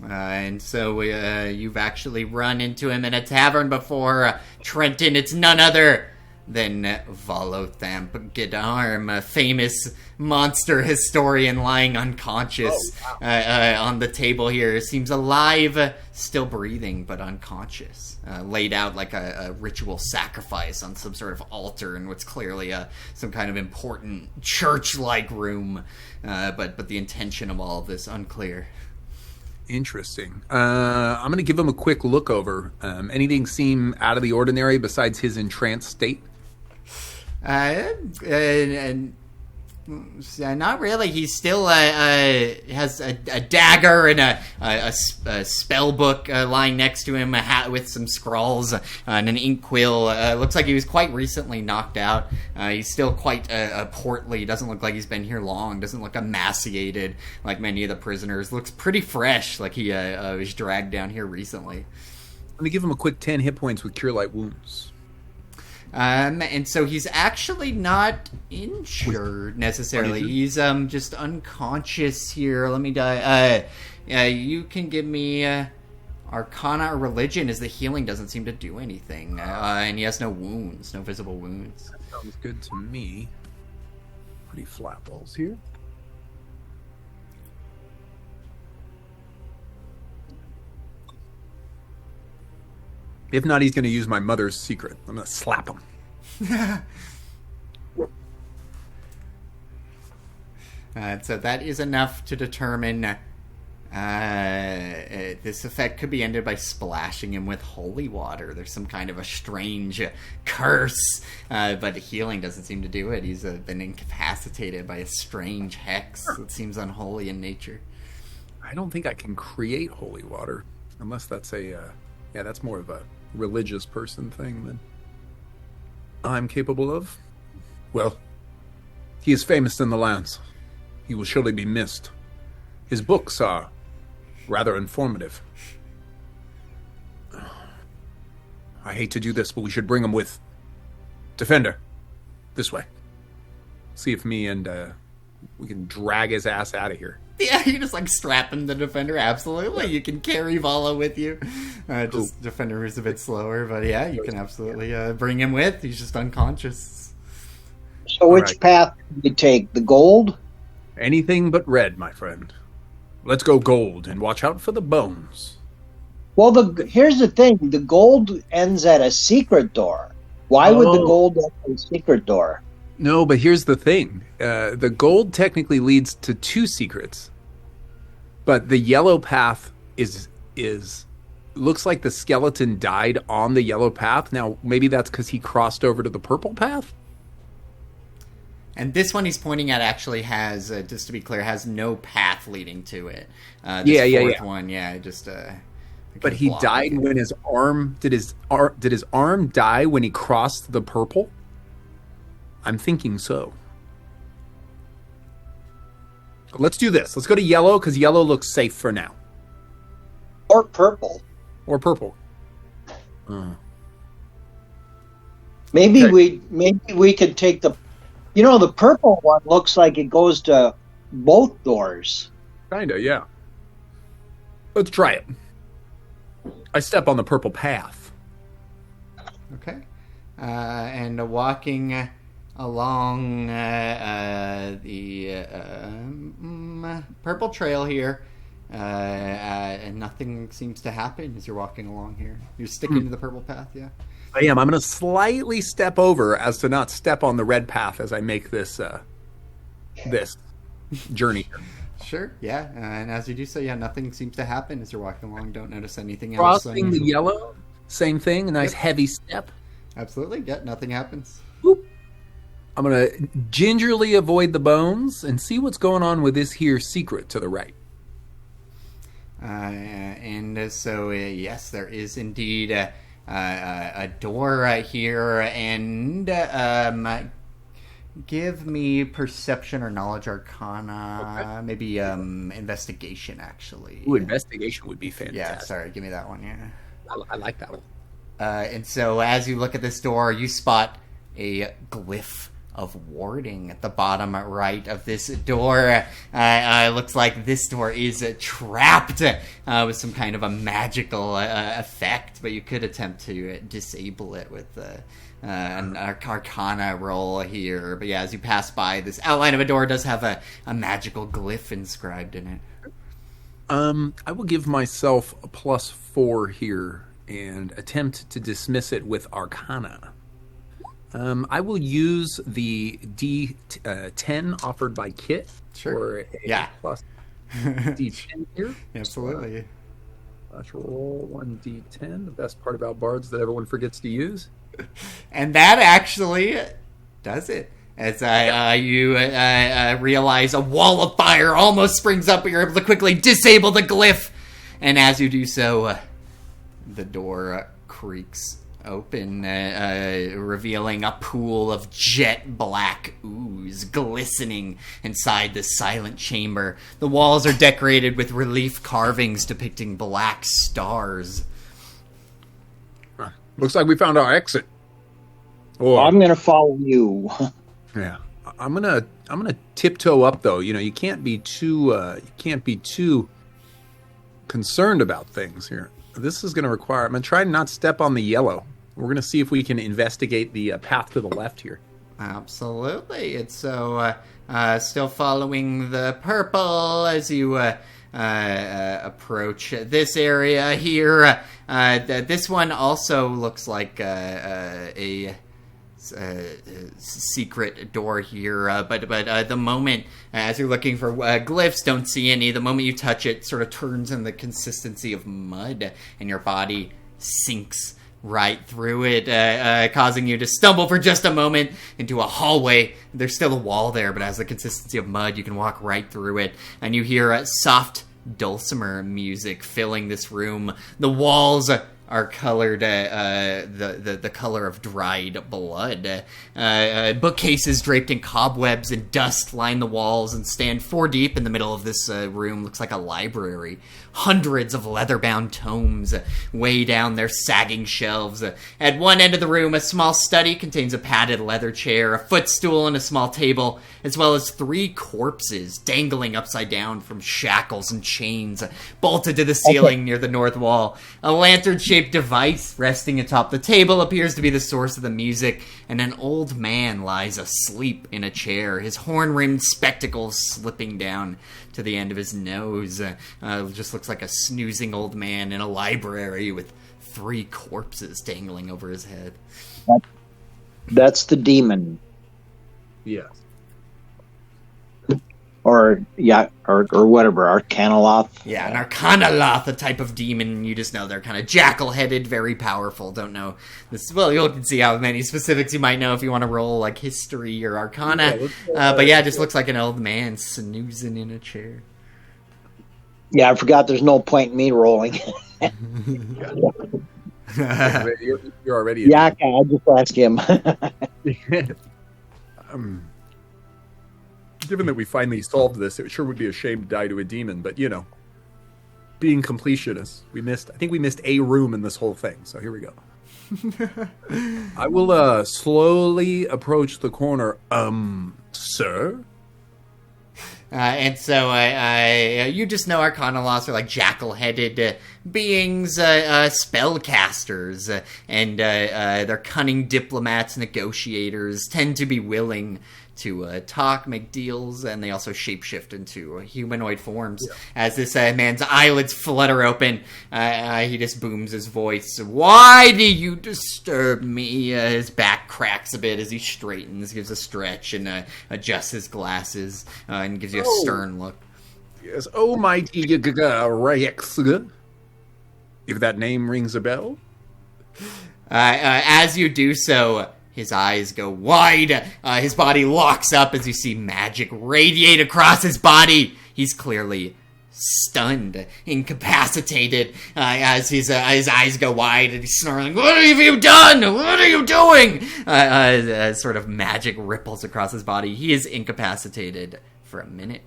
And so you've actually run into him in a tavern before, Trenton. It's none other than Volothamp Gedarm, a famous monster historian lying unconscious on the table here. Seems alive, still breathing, but unconscious. Laid out like a ritual sacrifice on some sort of altar in what's clearly some kind of important church-like room. But the intention of all of this, unclear. Interesting. I'm going to give him a quick look over. Anything seem out of the ordinary besides his entranced state? Not really. He still has a dagger and a spell book lying next to him, a hat with some scrawls and an inkwell. Looks like he was quite recently knocked out. He's still quite portly. Doesn't look like he's been here long. Doesn't look emaciated like many of the prisoners. Looks pretty fresh, like he was dragged down here recently. I'm going to give him a quick 10 hit points with Cure Light Wounds. And so he's actually not injured necessarily. He's just unconscious here. Let me die. You can give me Arcana or Religion, as the healing doesn't seem to do anything. And he has no wounds, no visible wounds. That sounds good to me. Pretty flat balls here. If not, he's going to use my mother's secret. I'm going to slap him. So that is enough to determine this effect could be ended by splashing him with holy water. There's some kind of a strange curse, but healing doesn't seem to do it. He's been incapacitated by a strange hex that seems unholy in nature. I don't think I can create holy water, unless that's that's more of a religious person thing than I'm capable of. Well, he is famous in the lands. He will surely be missed. His books are rather informative. I hate to do this, but we should bring him with. Defender, this way. See if me and we can drag his ass out of here. Yeah, you just strap him to Defender. Absolutely, you can carry Vala with you. Defender is a bit slower, but yeah, you can absolutely bring him with. He's just unconscious. So which path do you take? The gold? Anything but red, my friend. Let's go gold and watch out for the bones. Well, here's the thing. The gold ends at a secret door. Why would the gold end at a secret door? No, but here's the thing. The gold technically leads to 2 secrets. But the yellow path is looks like the skeleton died on the yellow path. Now, maybe that's because he crossed over to the purple path? And this one he's pointing at actually has, just to be clear, has no path leading to it. Yeah. Fourth one, just... But he died when his arm... Did his arm die when he crossed the purple? I'm thinking so. Let's do this. Let's go to yellow, because yellow looks safe for now. Or purple. Or purple. Maybe Okay. we could take the... the purple one looks like it goes to both doors. Kinda, yeah. Let's try it. I step on the purple path. Okay. And walking along the purple trail here, and nothing seems to happen as you're walking along here. You're sticking to the purple path, yeah? I am. I'm going to slightly step over as to not step on the red path as I make this this journey. Sure, yeah. And as you do so, nothing seems to happen as you're walking along. Don't notice anything else. Crossing the yellow, same thing. A nice heavy step. Absolutely, yeah. Nothing happens. Whoop. I'm going to gingerly avoid the bones and see what's going on with this here secret to the right. Yes, there is indeed a door here, and give me perception or knowledge arcana, Okay. maybe investigation, actually. Ooh, investigation would be fantastic. Yeah, sorry, give me that one, yeah. I like that one. And so as you look at this door, you spot a glyph of warding at the bottom right of this door. Looks like this door is trapped with some kind of a magical effect, but you could attempt to disable it with an arcana roll here. But yeah, as you pass by, this outline of a door does have a magical glyph inscribed in it. I will give myself a +4 here and attempt to dismiss it with arcana. I will use the D10 offered by Kit. Sure. For a Yeah. plus D10 here. Absolutely. Let's roll 1D10, the best part about bards that everyone forgets to use. And that actually does it. As you realize a wall of fire almost springs up, but you're able to quickly disable the glyph. And as you do so, the door creaks open, revealing a pool of jet black ooze glistening inside the silent chamber. The walls are decorated with relief carvings depicting black stars. Looks like we found our exit. Oh, I'm going to follow you. yeah. I'm gonna tiptoe up though. You can't be too concerned about things here. This is going to require. I'm going to try and not step on the yellow. We're going to see if we can investigate the path to the left here. Absolutely. It's so still following the purple as you approach this area here. This one also looks like a secret door here, but the moment as you're looking for glyphs, don't see any. The moment you touch it, sort of turns in the consistency of mud, and your body sinks right through it, causing you to stumble for just a moment into a hallway. There's still a wall there, but as the consistency of mud, you can walk right through it, and you hear soft dulcimer music filling this room. The walls are colored the color of dried blood. Bookcases draped in cobwebs and dust line the walls and stand 4 deep in the middle of this room. Looks like a library. Hundreds of leather-bound tomes weigh down their sagging shelves. At one end of the room, a small study contains a padded leather chair, a footstool, and a small table, as well as 3 corpses dangling upside down from shackles and chains bolted to the ceiling near the north wall. A lantern-shaped device resting atop the table appears to be the source of the music, and an old man lies asleep in a chair, his horn-rimmed spectacles slipping down to the end of his nose. Just looks like a snoozing old man in a library with 3 corpses dangling over his head. That's the demon. Yes. or whatever, Arcanoloth. Yeah, an Arcanoloth, a type of demon. You just know they're kind of jackal-headed, very powerful. Don't know this. Well, you can see how many specifics you might know if you want to roll like history or Arcana. But yeah, it just looks like an old man snoozing in a chair. Yeah, I forgot. There's no point in me rolling. You're already. Yeah, I'll just ask him. Given that we finally solved this, it sure would be a shame to die to a demon, but being completionists, I think we missed a room in this whole thing, so here we go. I will slowly approach the corner. Sir? And so you just know Arcanoloths are like jackal-headed beings, spellcasters, and they're cunning diplomats, negotiators, tend to be willing to talk, make deals, and they also shapeshift into humanoid forms. Yeah. As this man's eyelids flutter open, he just booms his voice. "Why do you disturb me?" His back cracks a bit as he straightens, gives a stretch, and adjusts his glasses, and gives you a stern look. Yes, mighty Rex. If that name rings a bell. As you do so, his eyes go wide. His body locks up as you see magic radiate across his body. He's clearly stunned, incapacitated, as his eyes go wide and he's snarling, "What have you done? What are you doing?" Sort of magic ripples across his body. He is incapacitated for a minute.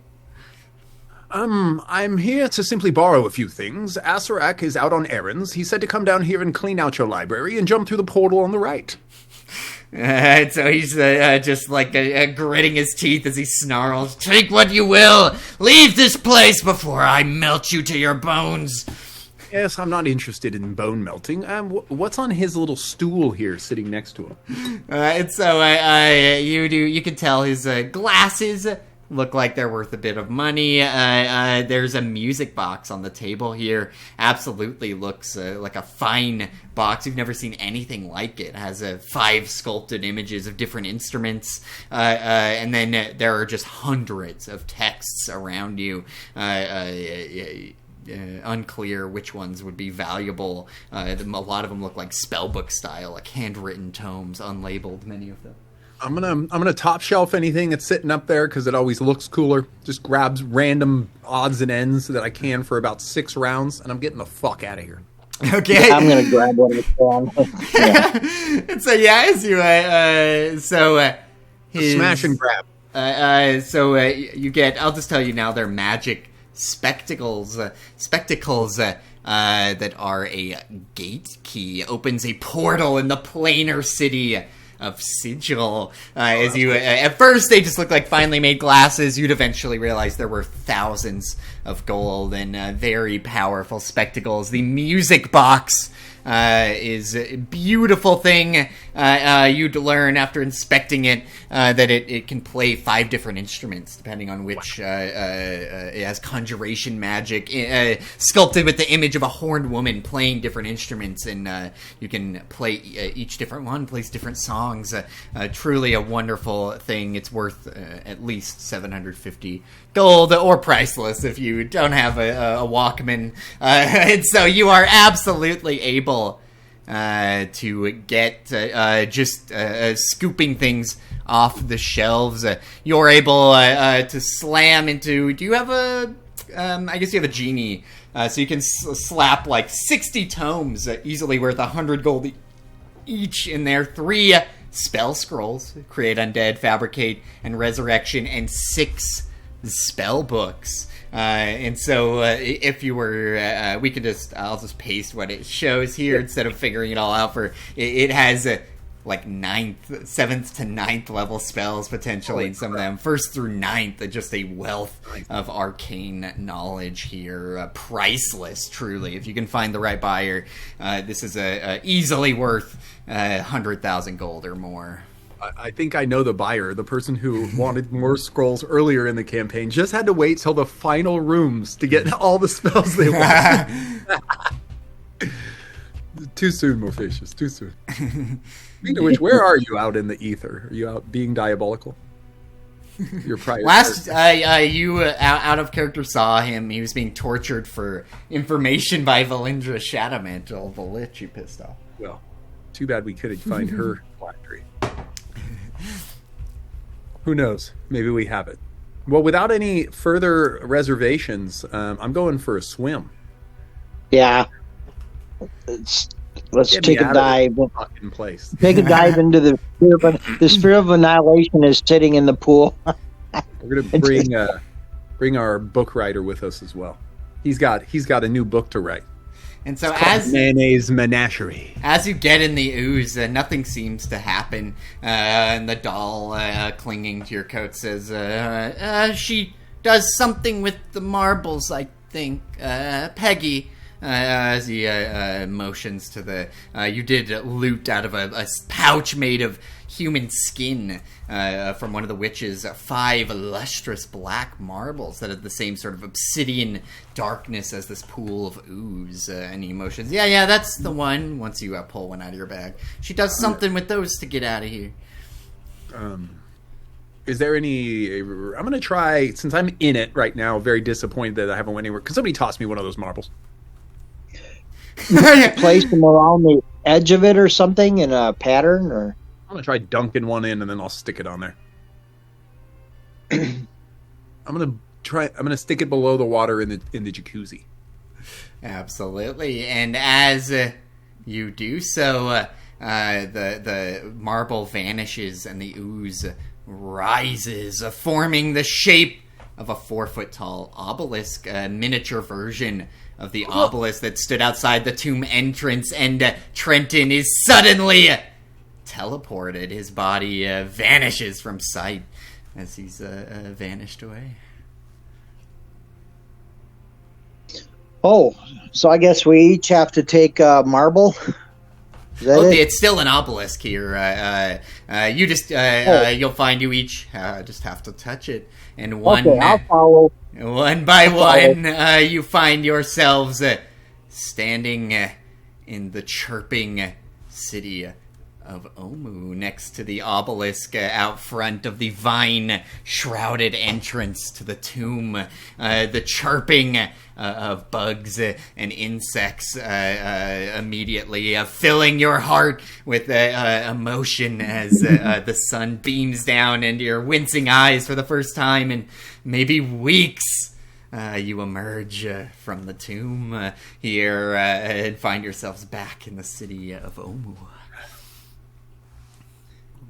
I'm here to simply borrow a few things. Asarak is out on errands. He said to come down here and clean out your library and jump through the portal on the right. So he's just like gritting his teeth as he snarls, "Take what you will! Leave this place before I melt you to your bones!" Yes, I'm not interested in bone melting. What's on his little stool here sitting next to him? And so you can tell his glasses look like they're worth a bit of money. There's a music box on the table here. Absolutely looks like a fine box. You've never seen anything like it. It has 5 sculpted images of different instruments. And then there are just hundreds of texts around you. Unclear which ones would be valuable. A lot of them look like spellbook style, like handwritten tomes, unlabeled, many of them. I'm gonna top shelf anything that's sitting up there because it always looks cooler. Just grabs random odds and ends that I can for about 6 rounds, and I'm getting the fuck out of here. Okay, I'm gonna grab one of the And so as you his smash and grab. You get. I'll just tell you now. They're magic spectacles. That are a gate key. Opens a portal in the planar city of Sigil. As you at first they just look like finely made glasses. You'd eventually realize there were thousands of gold and very powerful spectacles. The music box is a beautiful thing. You'd learn after inspecting it that it can play 5 different instruments depending on which. It has conjuration magic sculpted with the image of a horned woman playing different instruments, and you can play each different one plays different songs. Truly a wonderful thing. It's worth at least 750 gold, or priceless if you don't have a Walkman. And so you are absolutely able to get just scooping things off the shelves. You're able to slam into... Do you have a... I guess you have a genie. So you can slap like 60 tomes, easily worth 100 gold each in there. 3 spell scrolls, create undead, fabricate, and resurrection, and 6 spell books. And so if you were I'll just paste what it shows here instead of figuring it all out. For it has like 7th to 9th level spells potentially, and some of them 1st through 9th, just a wealth of arcane knowledge here. Priceless, truly. If you can find the right buyer, this is easily worth 100,000 gold or more. I think I know the buyer. The person who wanted more scrolls earlier in the campaign just had to wait till the final rooms to get all the spells they want. Too soon, Morpheus. Too soon. Speaking of which, where are you out in the ether? Are you out being diabolical? Your prior Last, you out of character saw him. He was being tortured for information by Valindra Shadowmantle, the lich you pissed off. Well, too bad we couldn't find her factory. Who knows? Maybe we have it. Well, without any further reservations, I'm going for a swim. Yeah. Let's Get take me a out of dive. this fucking place. Take a dive into the sphere, but the sphere of annihilation is sitting in the pool. We're gonna bring our book writer with us as well. He's got a new book to write. And so It's Mayonnaise Menagerie. as you get in the ooze, nothing seems to happen. And the doll clinging to your coat says, she does something with the marbles, I think. Peggy. As he motions to the... you did loot out of a pouch made of human skin from one of the witches 5 lustrous black marbles that have the same sort of obsidian darkness as this pool of ooze. And he motions, yeah, that's the one, once you pull one out of your bag. She does something with those to get out of here. Is there any... I'm going to try, since I'm in it right now, very disappointed that I haven't went anywhere. Could somebody toss me one of those marbles? Place them around the edge of it or something in a pattern, or I'm going to try dunking one in and then I'll stick it on there. I'm going to stick it below the water in the jacuzzi. Absolutely. And as you do so, the marble vanishes and the ooze rises, forming the shape of a 4-foot-tall obelisk, a miniature version of the obelisk that stood outside the tomb entrance, and Trenton is suddenly teleported. His body vanishes from sight as he's vanished away. oh, so I guess we each have to take a marble. Is that it? It's still an obelisk here. You just you'll find you each just have to touch it, and Okay, I'll follow. one by one, you find yourselves standing in the chirping city of Omu, next to the obelisk out front of the vine-shrouded entrance to the tomb. The chirping of bugs and insects immediately filling your heart with emotion as the sun beams down into your wincing eyes for the first time in maybe weeks. You emerge from the tomb here and find yourselves back in the city of Omu.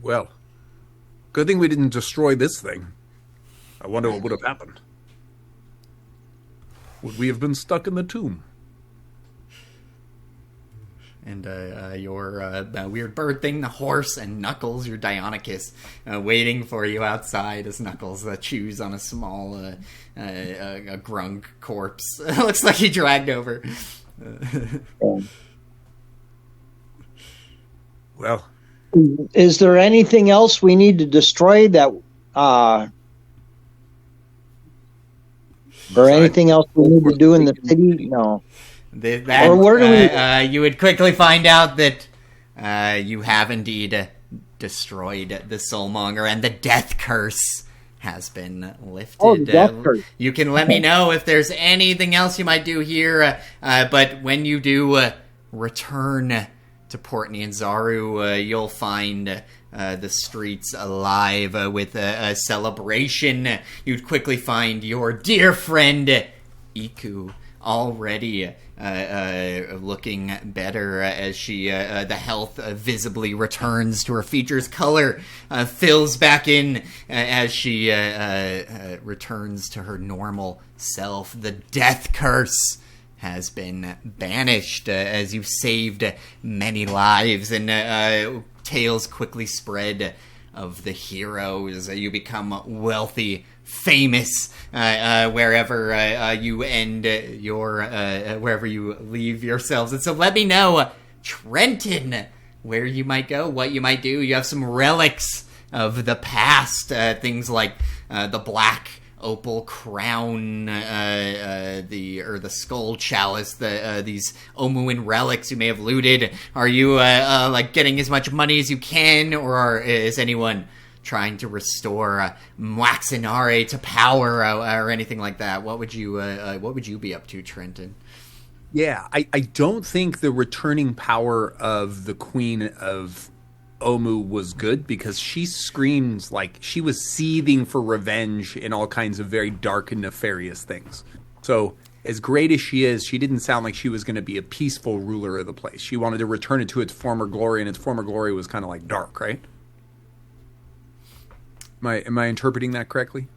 Well, good thing we didn't destroy this thing. I wonder what would have happened. Would we have been stuck in the tomb? And your weird bird thing, the horse, and Knuckles, your Dionyscus, waiting for you outside as Knuckles chews on a small a grunk corpse. Looks like he dragged over. Well, Is there anything else we need to destroy that, or anything else we need to do in the city? No. Or where do you would quickly find out that you have indeed destroyed the Soulmonger, and the death curse has been lifted. Oh, the death curse. You can let me know if there's anything else you might do here, but when you do return to Port Nyanzaru, you'll find the streets alive with a celebration. You'd quickly find your dear friend Iku already looking better as she the health visibly returns to her features. Color fills back in as she returns to her normal self. The death curse has been banished as you've saved many lives, and tales quickly spread of the heroes. You become wealthy, famous, wherever you end your wherever you leave yourselves. And so let me know, Trenton, where you might go, what you might do. You have some relics of the past, things like the black opal crown, the skull chalice, these Omuan relics you may have looted. Are you like getting as much money as you can, or is anyone trying to restore Mwaxinare to power or anything like that. What would you be up to, Trenton? Yeah, I don't think the returning power of the Queen of Omu was good, because she screams like she was seething for revenge in all kinds of very dark and nefarious things. So as great as she didn't sound like she was going to be a peaceful ruler of the place. She wanted to return it to its former glory, and its former glory was kind of like dark, right? Am I interpreting that correctly?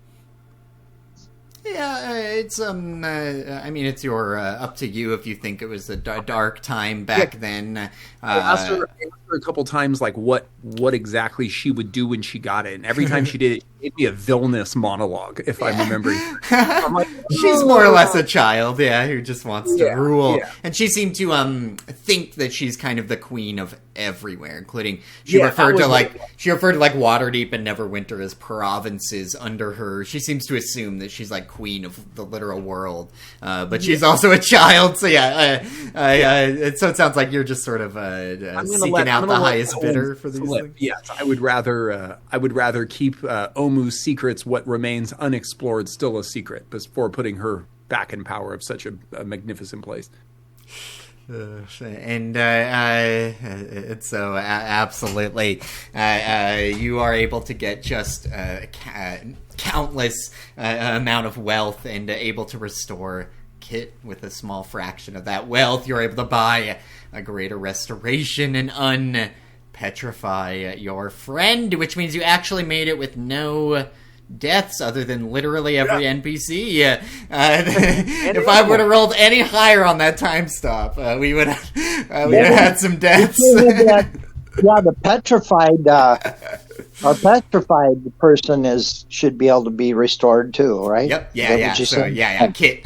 Yeah, it's I mean, it's your up to you if you think it was a dark time back then. I asked her a couple times, like what exactly she would do when she got it, and every time she did it, it'd be a villainous monologue, if I'm remembering. I'm like, she's more or less a child, who just wants to rule, and she seemed to think that she's kind of the queen of everywhere, including she referred to Waterdeep and Neverwinter as provinces under her. She seems to assume that she's like queen of the literal world, but she's also a child. So so it sounds like you're just sort of seeking out the highest bidder for these things. Yes, I would rather keep Omu's secrets, what remains unexplored, still a secret, before putting her back in power of such a magnificent place. Absolutely, you are able to get just countless amount of wealth and able to restore Kit with a small fraction of that wealth. You're able to buy a greater restoration and unpetrify your friend, which means you actually made it with no deaths other than literally every NPC. If I would have rolled any higher on that time stop, we would have had some deaths. The petrified a petrified person should be able to be restored too, right? Yep. Kit,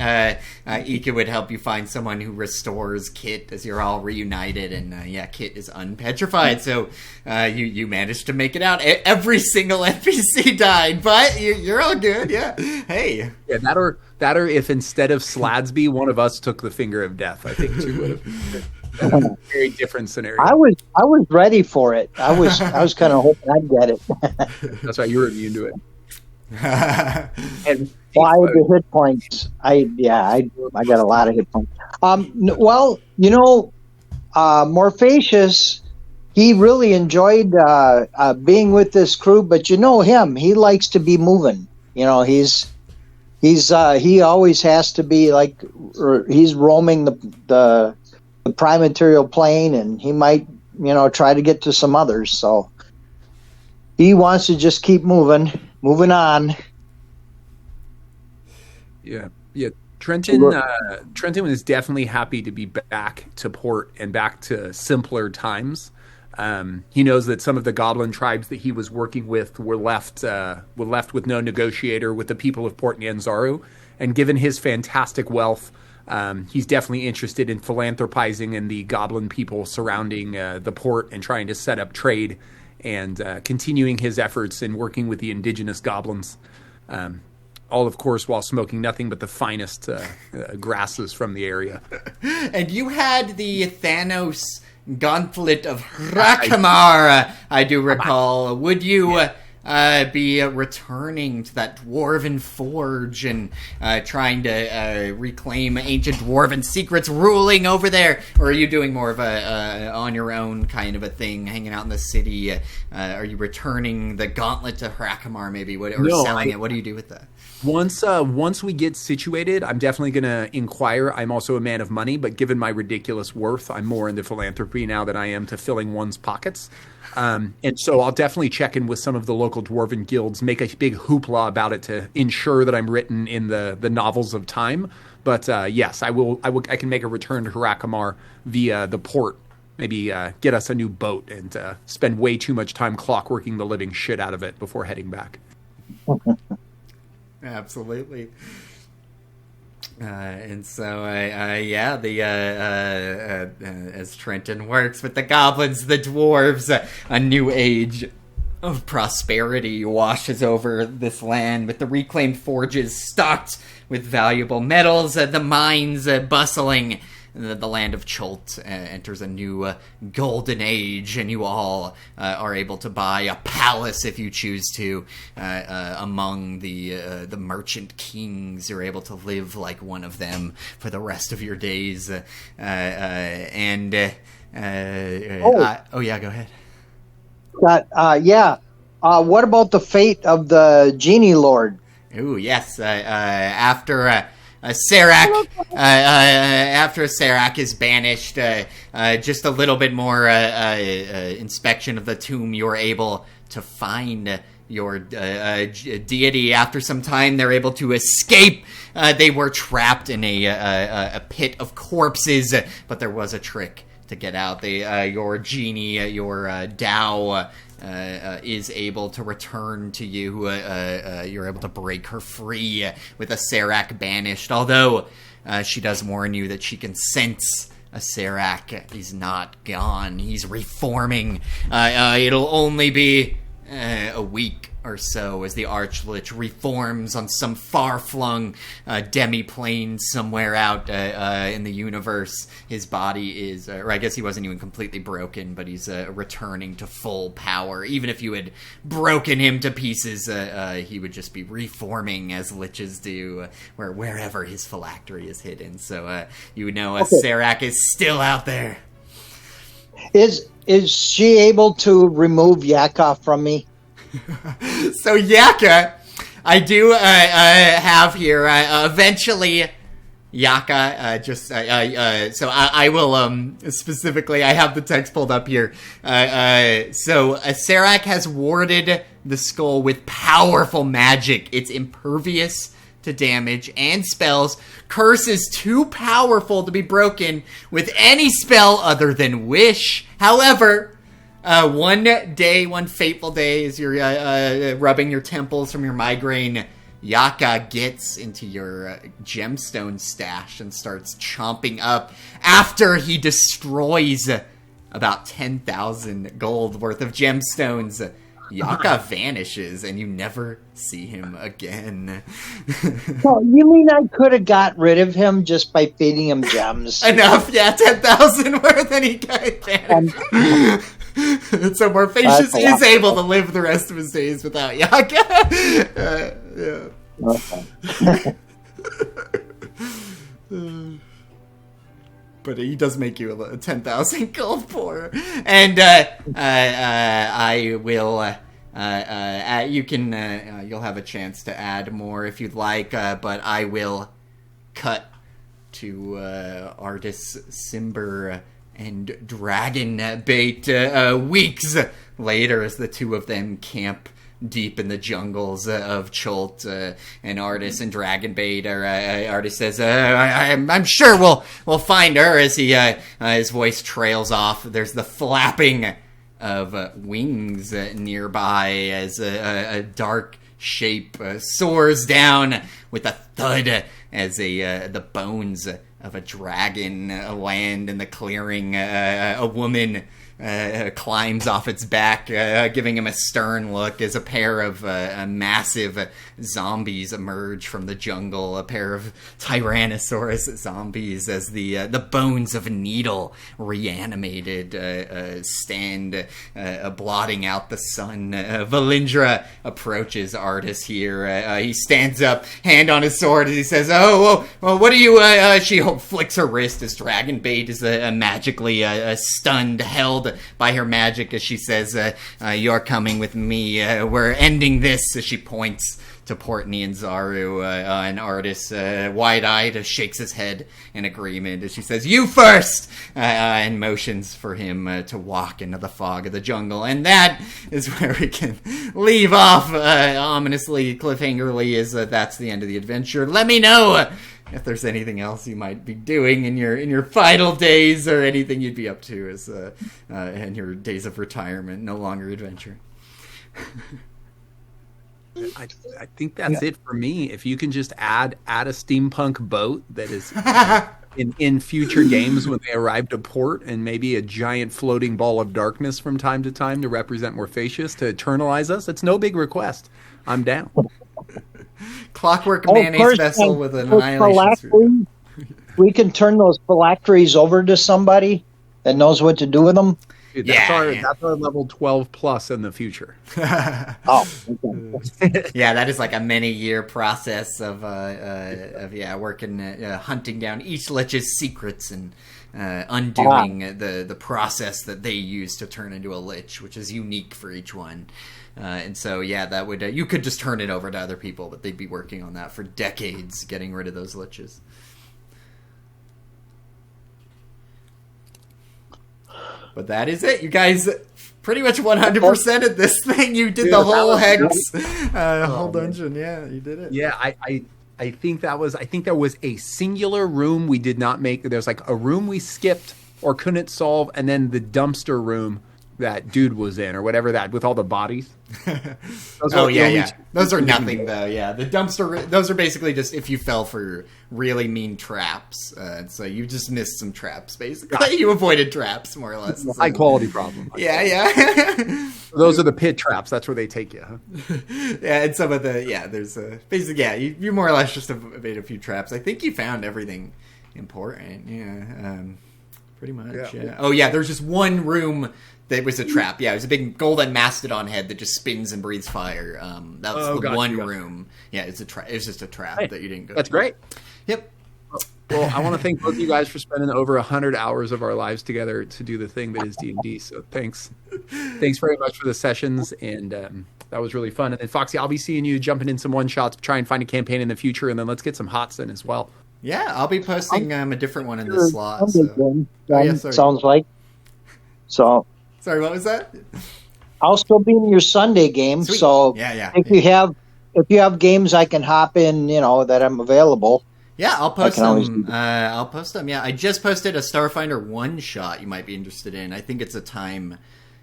Ika would help you find someone who restores Kit as you're all reunited, and Kit is unpetrified. So you managed to make it out. Every single NPC died, but you're all good. Yeah. Hey. Yeah, that or if instead of Sladsby, one of us took the finger of death, I think two would have. Very different scenario. I was ready for it. I was kind of hoping I'd get it. That's right. You were immune to it. And 5 hit points. I got a lot of hit points. Morphacious, he really enjoyed being with this crew, but you know him. He likes to be moving. You know, he always has to be he's roaming the prime material plane, and he might, try to get to some others. So he wants to just keep moving on. Yeah. Trenton was definitely happy to be back to port and back to simpler times. He knows that some of the goblin tribes that he was working with were left with no negotiator with the people of Port Nyanzaru, and given his fantastic wealth, he's definitely interested in philanthropizing in the goblin people surrounding the port and trying to set up trade and continuing his efforts in working with the indigenous goblins. All, of course, while smoking nothing but the finest grasses from the area. And you had the Thanos Gauntlet of Hrakamar, I do recall. Would you be returning to that dwarven forge and trying to reclaim ancient dwarven secrets ruling over there? Or are you doing more of a on your own kind of a thing, hanging out in the city? Are you returning the Gauntlet to Hrakamar maybe, selling it? What do you do with that? Once we get situated, I'm definitely going to inquire. I'm also a man of money, but given my ridiculous worth, I'm more into philanthropy now than I am to filling one's pockets. And so I'll definitely check in with some of the local dwarven guilds, make a big hoopla about it to ensure that I'm written in the novels of time. But yes, I can make a return to Hrakamar via the port. Maybe get us a new boat and spend way too much time clockworking the living shit out of it before heading back. Absolutely. And so, as Trenton works with the goblins, the dwarves, a new age of prosperity washes over this land, with the reclaimed forges stocked with valuable metals, the mines bustling the land of Cholt enters a new golden age, and you all are able to buy a palace if you choose to among the merchant kings. You're able to live like one of them for the rest of your days. Oh yeah, go ahead. What about the fate of the genie lord? Ooh, yes. After Serac, after Serac is banished, just a little bit more inspection of the tomb, you're able to find your deity. After some time, they're able to escape. They were trapped in a pit of corpses, but there was a trick to get out. Your genie, your Tao, is able to return to you. You're able to break her free with a Serac banished, although she does warn you that she can sense a Serac is not gone. He's reforming. It'll only be a week or so as the Archlich reforms on some far-flung demi-plane somewhere out in the universe. His body is, or I guess he wasn't even completely broken, but he's returning to full power. Even if you had broken him to pieces, he would just be reforming as liches do, wherever his phylactery is hidden. So you would know Serac is still out there. Is she able to remove Yakov from me? So Yaka, I do have here. Eventually, Yaka so I will specifically. I have the text pulled up here. So Serac has warded the skull with powerful magic. It's impervious to damage and spells. Curse is too powerful to be broken with any spell other than wish. However, one fateful day, as you're rubbing your temples from your migraine, Yaka gets into your gemstone stash and starts chomping up after he destroys about 10,000 gold worth of gemstones. Yaka vanishes, and you never see him again. Well, you mean I could have got rid of him just by feeding him gems? Enough, yeah, 10,000 worth, and he vanished. So Morpheus is able to live the rest of his days without Yaka. Yeah. Okay. But he does make you a 10,000 gold poor. And I will... you can... you'll have a chance to add more if you'd like, but I will cut to Artis Simber and Dragon Bait weeks later as the two of them camp deep in the jungles of Cholt, and Artis and Dragonbait. Artis says, "I'm sure we'll find her." As he his voice trails off, there's the flapping of wings nearby as a dark shape soars down with a thud as the bones of a dragon land in the clearing. A woman climbs off its back, giving him a stern look as a pair of massive zombies emerge from the jungle. A pair of Tyrannosaurus zombies as the bones of Needle, reanimated, stand blotting out the sun. Valindra approaches Artis here. He stands up, hand on his sword, as he says, well, what are you... She flicks her wrist as Dragonbait is magically stunned, held by her magic, as she says, "You're coming with me. We're ending this," as she points to Portney and Zaru. And Artis, wide-eyed, shakes his head in agreement as she says, "You first!" And motions for him to walk into the fog of the jungle. And that is where we can leave off, ominously, cliffhangerly, as that's the end of the adventure. Let me know if there's anything else you might be doing in your final days, or anything you'd be up to as in your days of retirement, no longer adventure. I think that's it for me. If you can just add a steampunk boat that is in future games when they arrive to port, and maybe a giant floating ball of darkness from time to time to represent Morpheus to eternalize us, it's no big request. I'm down. Clockwork mayonnaise vessel with an annihilation. we can turn those phylacteries over to somebody that knows what to do with them. Dude, that's our level 12 plus in the future. Oh, okay. Yeah, that is like a many-year process of working, hunting down each lich's secrets and undoing the process that they use to turn into a lich, which is unique for each one. And so, yeah, that would you could just turn it over to other people, but they'd be working on that for decades, getting rid of those liches. But that is it. You guys pretty much 100% of this thing. You did the whole hex, whole dungeon. Yeah, you did it. Yeah, I think there was a singular room we did not make. There's like a room we skipped or couldn't solve, and then the dumpster room that dude was in, or whatever that, with all the bodies. Those are nothing though. Yeah, the dumpster. Those are basically just if you fell for really mean traps. So you just missed some traps. Basically, you avoided traps more or less. High quality problem. Yeah. Those are the pit traps. That's where they take you. Huh? Yeah, and some of the there's basically you more or less just made a few traps. I think you found everything important. Yeah, pretty much. Yeah. Oh yeah, there's just one room. That was a trap. Yeah, it was a big golden mastodon head that just spins and breathes fire. That was one room. Yeah, it's just a trap that you didn't go. That's great. Yep. Well, I want to thank both of you guys for spending over 100 hours of our lives together to do the thing that is D&D. So thanks very much for the sessions, and that was really fun. And then Foxy, I'll be seeing you jumping in some one shots, try and find a campaign in the future, and then let's get some hots in as well. Yeah, I'll be posting a different one in this slot. So. Sounds like so. Sorry, what was that? I'll still be in your Sunday game. Sweet. So yeah. if you have games I can hop in, that I'm available. Yeah, I'll post them. I'll post them. Yeah, I just posted a Starfinder one shot you might be interested in. I think it's a time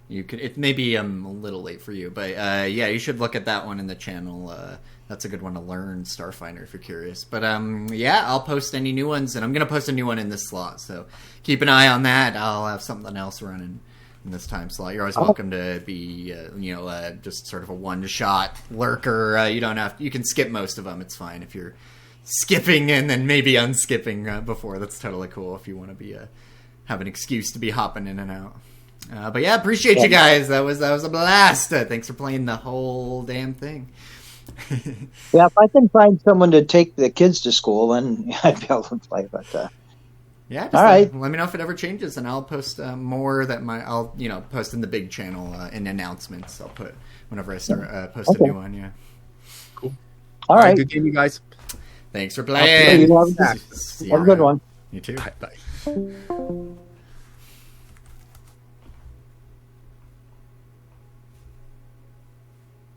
you could. It may be a little late for you, but yeah, you should look at that one in the channel. That's a good one to learn Starfinder if you're curious. But yeah, I'll post any new ones, and I'm gonna post a new one in this slot. So keep an eye on that. I'll have something else running in this time slot. You're always welcome to be, just sort of a one-shot lurker. You can skip most of them. It's fine if you're skipping and then maybe unskipping before. That's totally cool if you want to be have an excuse to be hopping in and out. But yeah, appreciate you guys. That was a blast. Thanks for playing the whole damn thing. Yeah, if I can find someone to take the kids to school, then I'd be able to play. But yeah, just all right. Let me know if it ever changes, and I'll post more that I'll post in the big channel in announcements. I'll put whenever I start post a new one. Yeah, cool. All right, good game, you guys. Thanks for playing. Have a good one. You too. Bye.